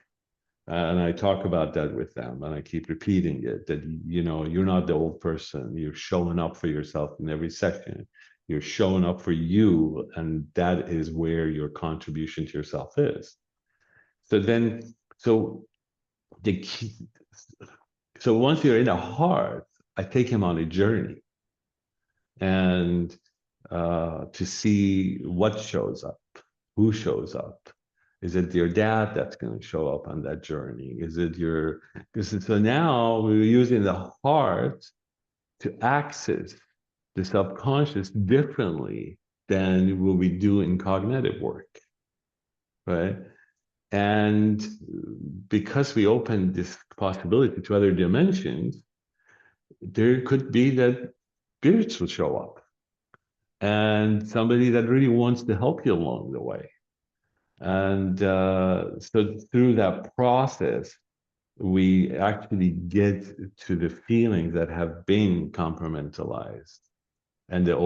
And I talk about that with them, and I keep repeating it, that you're not the old person. You're showing up for yourself in every session. You're showing up for you, and that is where your contribution to yourself is. So then, so the key, so once you're in a heart, I take him on a journey, and to see what shows up, who shows up. Is it your dad that's going to show up on that journey? Is it your, because so now we're using the heart to access the subconscious differently than what we do in cognitive work, right? And because we open this possibility to other dimensions, there could be that spirits will show up and somebody that really wants to help you along the way. And so through that process, we actually get to the feelings that have been compartmentalized. And the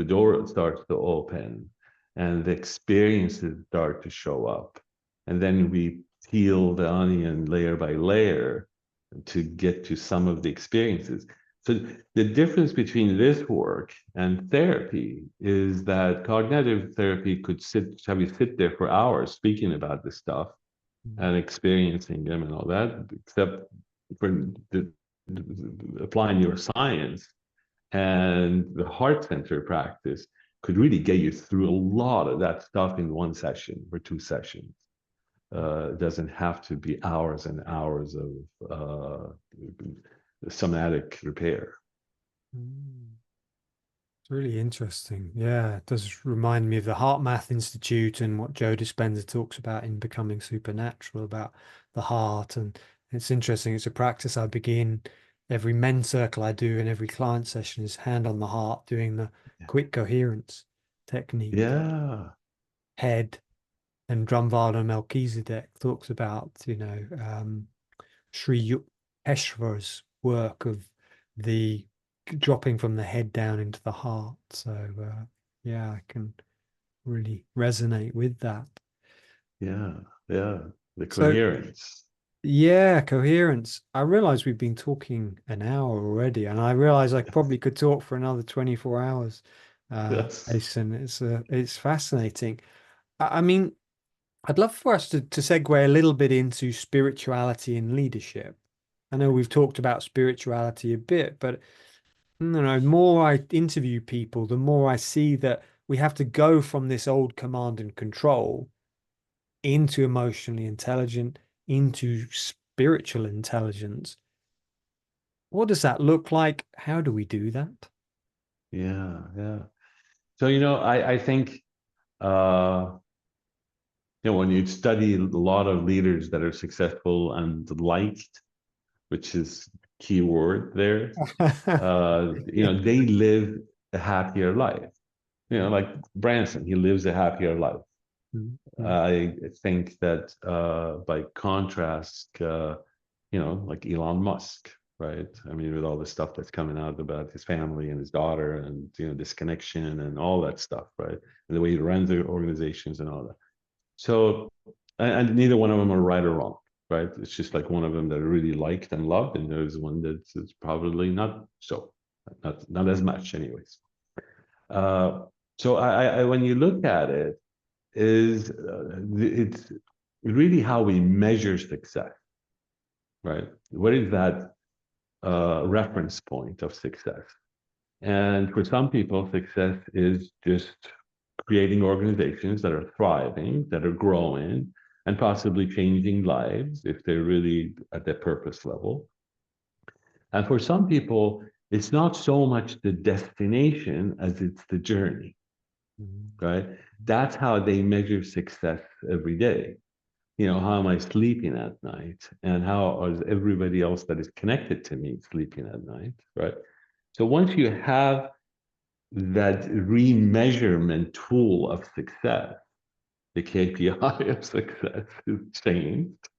door starts to open, and the experiences start to show up. And then we peel the onion layer by layer to get to some of the experiences. So the difference between this work and therapy is that cognitive therapy could have you sit there for hours speaking about this stuff. Mm. and experiencing them and all that, except for applying your science and the heart center practice could really get you through a lot of that stuff in one session or two sessions. It doesn't have to be hours and hours of somatic repair. Mm. It's really interesting. Yeah, it does remind me of the Heart Math Institute and what Joe Dispenza talks about in Becoming Supernatural about the heart. And it's interesting. It's a practice I begin every men's circle I do and every client session is hand on the heart, doing the quick coherence technique. Yeah, Head and Drumvala Melchizedek talks about, Sri Yukteswar's work of the dropping from the head down into the heart. So, yeah, I can really resonate with that. yeah, yeah. The So, coherence. yeah, coherence. I realize we've been talking an hour already, and I realize I probably could talk for another 24 hours. Yes. Jason, it's fascinating. I mean, I'd love for us to segue a little bit into spirituality and leadership. I know we've talked about spirituality a bit, but the more I interview people, the more I see that we have to go from this old command and control into emotionally intelligent, into spiritual intelligence. What does that look like? How do we do that? Yeah, yeah. So, I think, when you study a lot of leaders that are successful and liked, which is key word there, they live a happier life. Like Branson, he lives a happier life. Mhm. I think that by contrast, like Elon Musk, right? I mean, with all the stuff that's coming out about his family and his daughter and, disconnection and all that stuff, right? And the way he runs the organizations and all that. So, and neither one of them are right or wrong, right? It's just like one of them that I really liked and loved, and there's one that's probably not so, not as much, anyways. Uh, so when you look at it, is it's really how we measure success, right? What is that reference point of success? And for some people, success is just creating organizations that are thriving, that are growing, and possibly changing lives if they're really at the purpose level. And for some people, it's not so much the destination as it's the journey, Mhm. right? That's how they measure success every day. How am I sleeping at night? And how is everybody else that is connected to me sleeping at night, right? So once you have that remeasurement tool of success, the KPI of success is changed,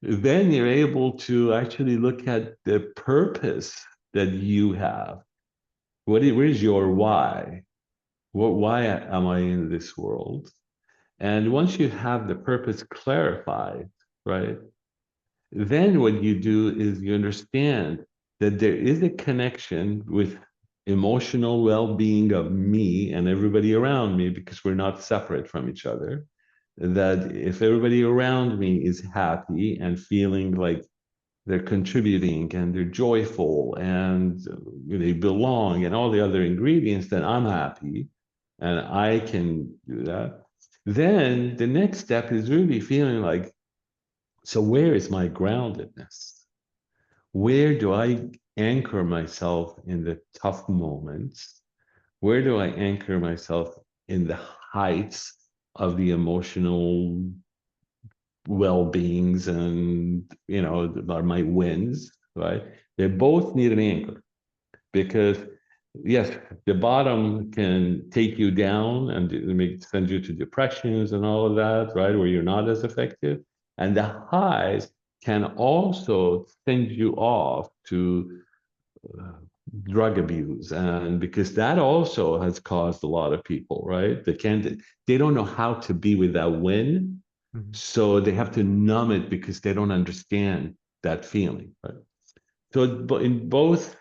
then you're able to actually look at the purpose that you have. Where's your why? Why am I in this world? And once you have the purpose clarified, right, then what you do is you understand that there is a connection with emotional well-being of me and everybody around me because we're not separate from each other. That if everybody around me is happy and feeling like they're contributing and they're joyful and they belong and all the other ingredients, then I'm happy and I can do that. Then the next step is really feeling like, so where is my groundedness? Where do I anchor myself in the tough moments? Where do I anchor myself in the heights of the emotional well-beings and my wins, right? They both need an anchor because yes, the bottom can take you down and send you to depressions and all of that, right? Where you're not as effective. And the highs can also send you off to uh, drug abuse. And because that also has caused a lot of people, right? They don't know how to be with that win. Mhm. So they have to numb it because they don't understand that feeling, right? So in both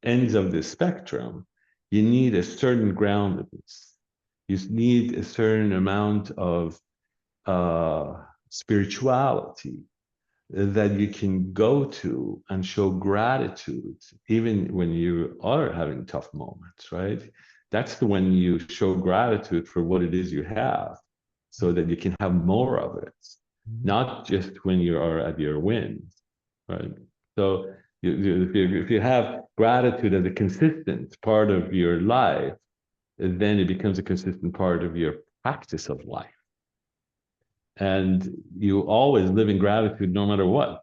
ends of the spectrum, you need a certain groundedness. You need a certain amount of spirituality that you can go to and show gratitude, even when you are having tough moments, right? That's the when you show gratitude for what it is you have so that you can have more of it, not just when you are at your wins, right? So if you have gratitude as a consistent part of your life, then it becomes a consistent part of your practice of life. And you always live in gratitude no matter what.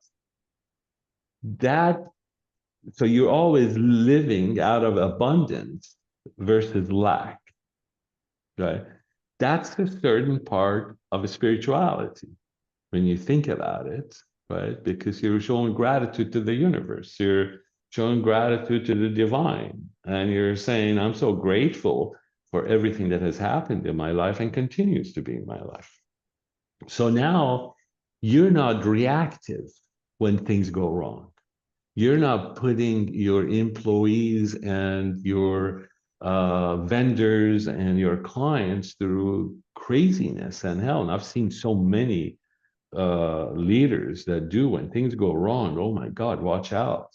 That so you're always living out of abundance versus lack, right? That's a certain part of a spirituality when you think about it, right? Because you're showing gratitude to the universe, you're showing gratitude to the divine, and you're saying, I'm so grateful for everything that has happened in my life and continues to be in my life. So now you're not reactive when things go wrong. You're not putting your employees and your vendors and your clients through craziness and hell. And I've seen so many leaders that do when things go wrong. Oh my God, watch out.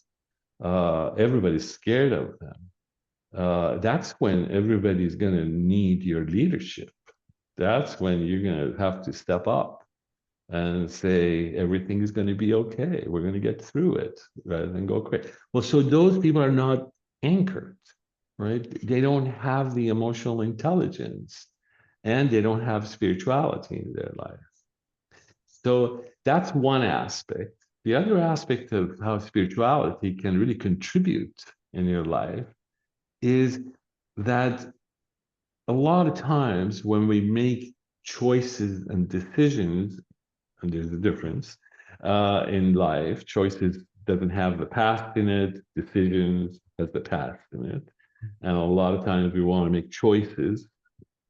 Everybody's scared of them. That's when everybody's going to need your leadership. That's when you're going to have to step up and say everything is going to be okay. We're going to get through it rather than go crazy. Well, so those people are not anchored, right? They don't have the emotional intelligence and they don't have spirituality in their life. So that's one aspect. The other aspect of how spirituality can really contribute in your life is that a lot of times when we make choices and decisions, and there's a difference in life. Choices doesn't have the past in it. Decisions has the past in it. And a lot of times we want to make choices.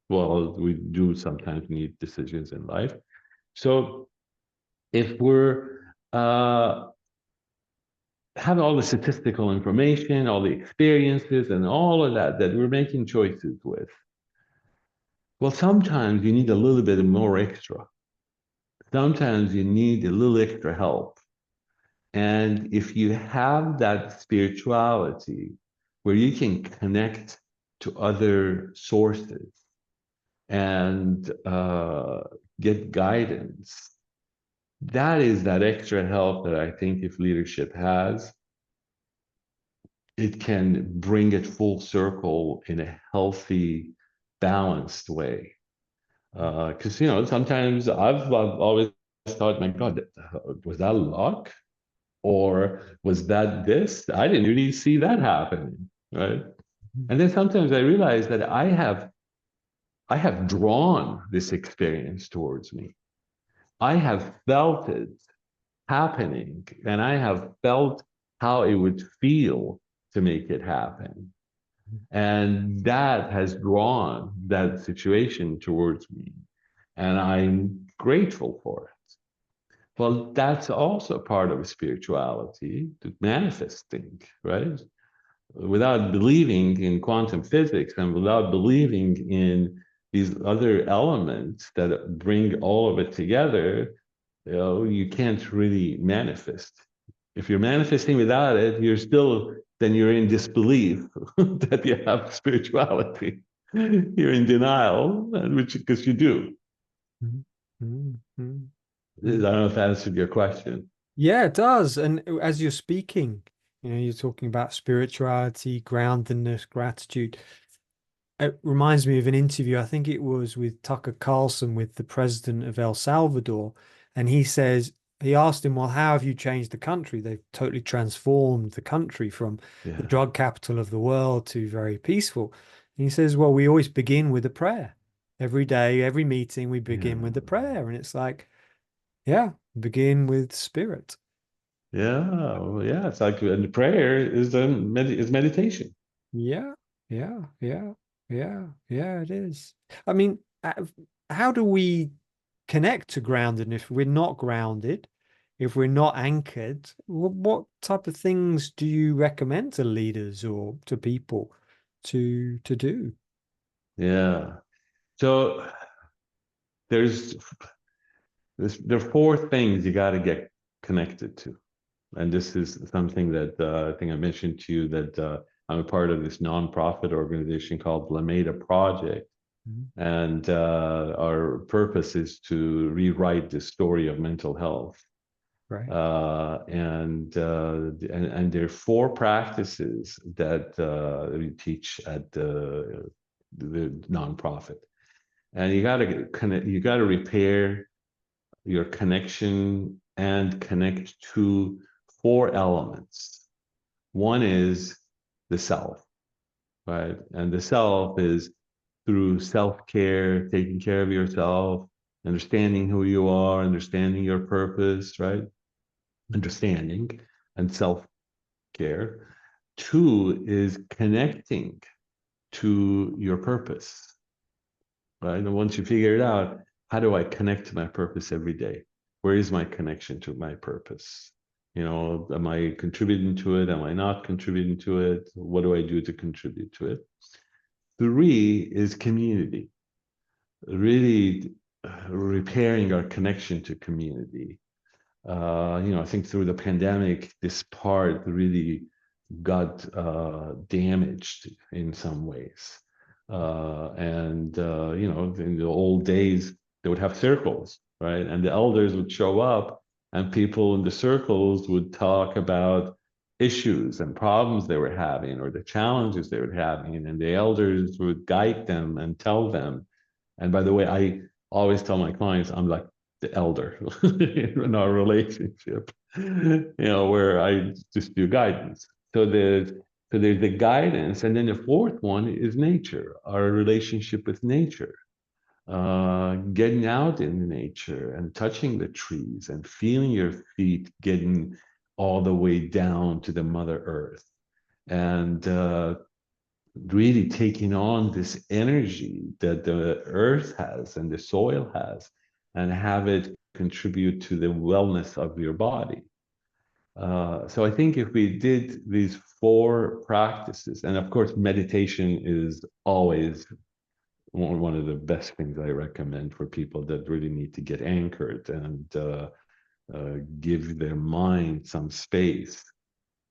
Well, we do sometimes need decisions in life. So if we're have all the statistical information, all the experiences, and all of that that we're making choices with, well, sometimes you need a little bit more extra. Sometimes you need a little extra help. And if you have that spirituality where you can connect to other sources and get guidance, that is that extra help that I think if leadership has, it can bring it full circle in a healthy, balanced way. Because, sometimes I've always thought, my God, was that luck? Or was that this? I didn't really see that happening, right? And then sometimes I realize that I have drawn this experience towards me. I have felt it happening, and I have felt how it would feel to make it happen. And that has drawn that situation towards me. And I'm grateful for it. Well, that's also part of spirituality, the manifesting, right? Without believing in quantum physics and without believing in these other elements that bring all of it together, you can't really manifest. If you're manifesting without it, then you're in disbelief that you have spirituality. You're in denial, which because you do. Mhm. Mhm. Mhm. I don't Mhm. know if that answered your question. Yeah, it does. And as you're speaking, you're talking about spirituality, groundedness, gratitude. It reminds me of an interview, I think it was with Tucker Carlson with the president of El Salvador. And he asked him, well, how have you changed the country? They've totally transformed the country from the Yeah. drug capital of the world to very peaceful. And he says, well, we always begin with a prayer. Every day, every meeting, we begin Yeah. with a prayer. And it's like, yeah, begin with spirit. Yeah. Well, yeah. It's like and prayer is meditation. Yeah, yeah, yeah, yeah, yeah, it is. I mean, how do we connect to grounded if we're not grounded, if we're not anchored? What type of things do you recommend to leaders or to people to do? Yeah. So there's there are four things you got to get connected to. And this is something that I think I mentioned to you that I'm a part of this nonprofit organization called Lameda Project. Mhm. And our purpose is to rewrite the story of mental health. Right. And there are four practices that we teach at the nonprofit. And you got to repair your connection and connect to four elements. One is the self, right? And the self is through self-care, taking care of yourself, understanding who you are, understanding your purpose, right? Understanding and self-care. Two is connecting to your purpose, right? And once you figure it out, how do I connect to my purpose every day? Where is my connection to my purpose? Am I contributing to it? Am I not contributing to it? What do I do to contribute to it? Three is community, really repairing our connection to community. I think through the pandemic, this part really got damaged in some ways. In the old days, they would have circles, right? And the elders would show up, and people in the circles would talk about issues and problems they were having or the challenges they were having. And the elders would guide them and tell them. And by the way, I always tell my clients, I'm like the elder in our relationship, where I just do guidance. So there's the guidance, and then the fourth one is nature, our relationship with nature. Getting out in nature and touching the trees and feeling your feet getting all the way down to the Mother Earth, and really taking on this energy that the earth has and the soil has, and have it contribute to the wellness of your body. So I think if we did these four practices, and of course, meditation is always one of the best things I recommend for people that really need to get anchored and give their mind some space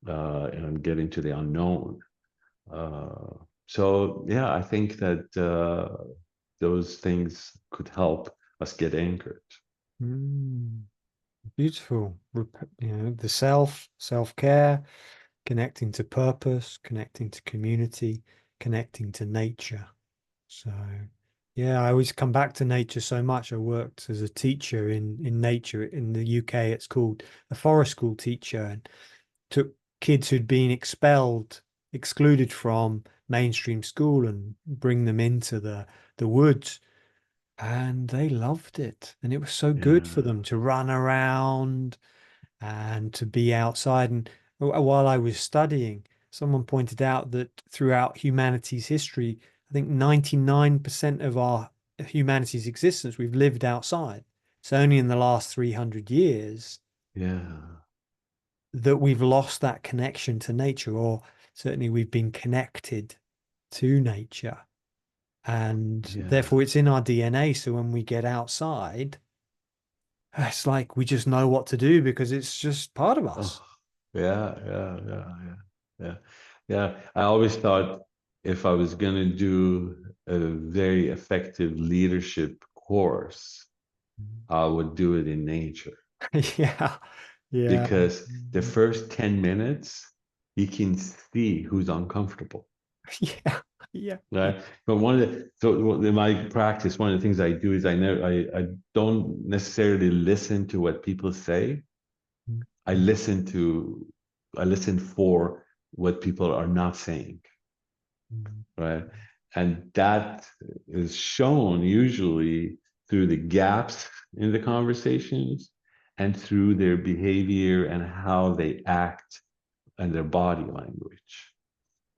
and get into the unknown. Uh, so yeah, I think that those things could help us get anchored. Mm, beautiful. The self-care, connecting to purpose, connecting to community, connecting to nature. So, yeah, I always come back to nature so much. I worked as a teacher in nature in the UK. It's called a forest school teacher, and took kids who'd been excluded from mainstream school, and bring them into the woods. And they loved it. And it was so good for Yeah, them to run around and to be outside. And while I was studying, someone pointed out that throughout humanity's history, I think 99% of our humanity's existence, we've lived outside. It's only in the last 300 years yeah, that we've lost that connection to nature, or certainly we've been connected to nature. And yeah. therefore, it's in our DNA. So when we get outside, it's like we just know what to do because it's just part of us. Oh, yeah, yeah, yeah, yeah, yeah, yeah. I always thought if I was going to do a very effective leadership course, I would do it in nature, Yeah, yeah, because the first 10 minutes, you can see who's uncomfortable. yeah, yeah, yeah. Right. But in my practice, one of the things I do is I don't necessarily listen to what people say. I listen to, I listen for what people are not saying. Right. And that is shown usually through the gaps in the conversations and through their behavior and how they act and their body language.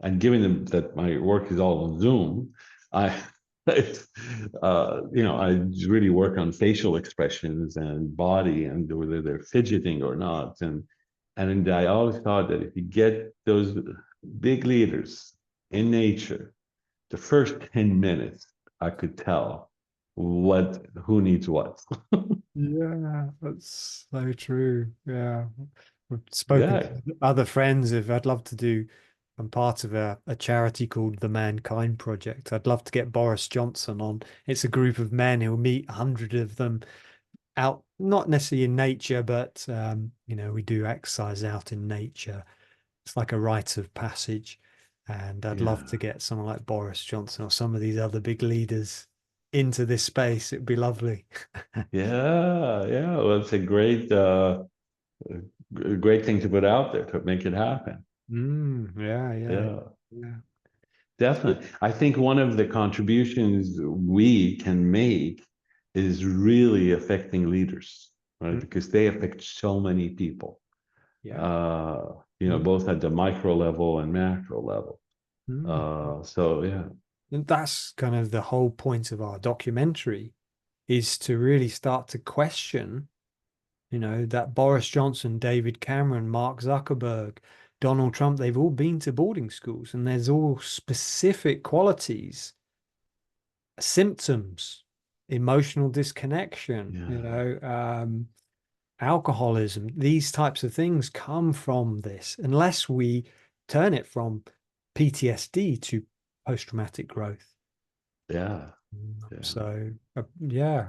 And given them that my work is all on Zoom, I, I really work on facial expressions and body and whether they're fidgeting or not. And I always thought that if you get those big leaders in nature, the first 10 minutes, I could tell who needs what. Yeah, that's so true. Yeah. We've spoken Yeah, to other friends if I'd love to do. I'm part of a charity called the Mankind Project. I'd love to get Boris Johnson on. It's a group of men who'll meet 100 of them out, not necessarily in nature, but we do exercise out in nature. It's like a rite of passage. And I'd love yeah, to get someone like Boris Johnson or some of these other big leaders into this space. It'd be lovely. yeah, yeah. Well, it's a great thing to put out there to make it happen. Yeah, yeah, Yeah, yeah. definitely. I think one of the contributions we can make is really affecting leaders, right? Mm, Because they affect so many people, yeah. uh, Mm, both at the micro level and macro level. mm. So yeah, And that's kind of the whole point of our documentary is to really start to question, that Boris Johnson, David Cameron, Mark Zuckerberg, Donald Trump, they've all been to boarding schools and there's all specific qualities, symptoms, emotional disconnection, yeah, alcoholism, these types of things come from this, unless we turn it from PTSD to post-traumatic growth. yeah, yeah. So, yeah,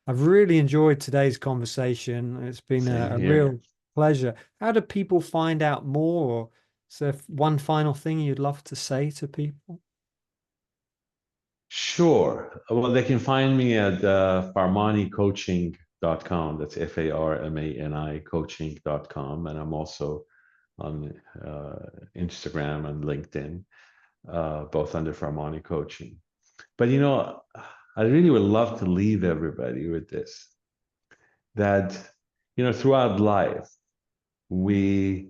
I've really enjoyed today's conversation. It's been Same a here. real pleasure. How do people find out more? Or is there one final thing you'd love to say to people? Sure. Well, they can find me at farmanicoaching.com. That's Farmani coaching.com. And I'm also on Instagram and LinkedIn, both under Farmani Coaching. But I really would love to leave everybody with this that, throughout life, we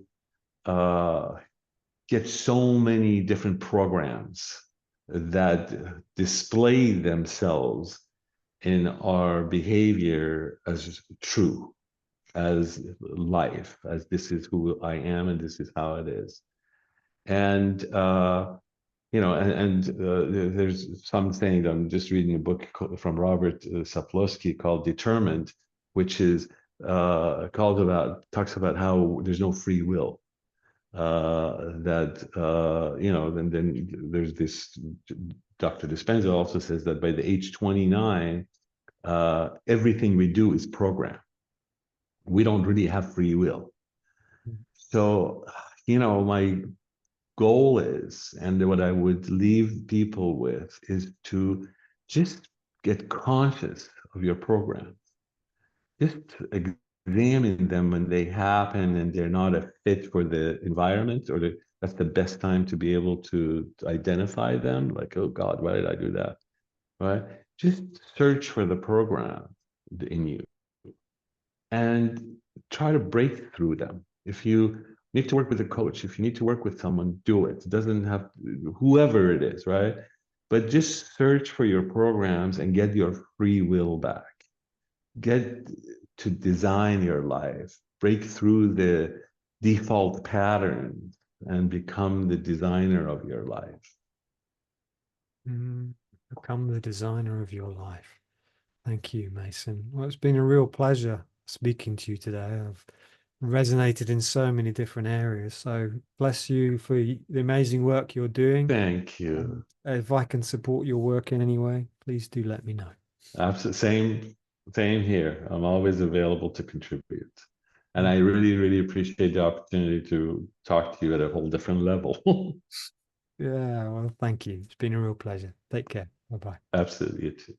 uh, get so many different programs that display themselves in our behavior as true, as life, as this is who I am and this is how it is. And there's some saying. I'm just reading a book from Robert Sapolsky called Determined, which is talks about how there's no free will. Then there's this. Dr. Dispenza also says that by the age 29, everything we do is programmed. We don't really have free will. So, my goal is, and what I would leave people with is to just get conscious of your program. Just examine them when they happen and they're not a fit for the environment, or that's the best time to be able to identify them. Like, oh God, why did I do that? Right? Just search for the program in you and try to break through them. If you need to work with a coach, if you need to work with someone, do it. It doesn't have whoever it is, right? But just search for your programs and get your free will back. Get to design your life, break through the default patterns, and become the designer of your life. Become the designer of your life. Thank you, Mason. Well, it's been a real pleasure speaking to you today. I've resonated in so many different areas. So bless you for the amazing work you're doing. Thank And you. if I can support your work in any way, please do let me know. Absolutely. Same here. I'm always available to contribute. And Mm. I really, really appreciate the opportunity to talk to you at a whole different level. Yeah, well, thank you. It's been a real pleasure. Take care. Bye bye. Absolutely.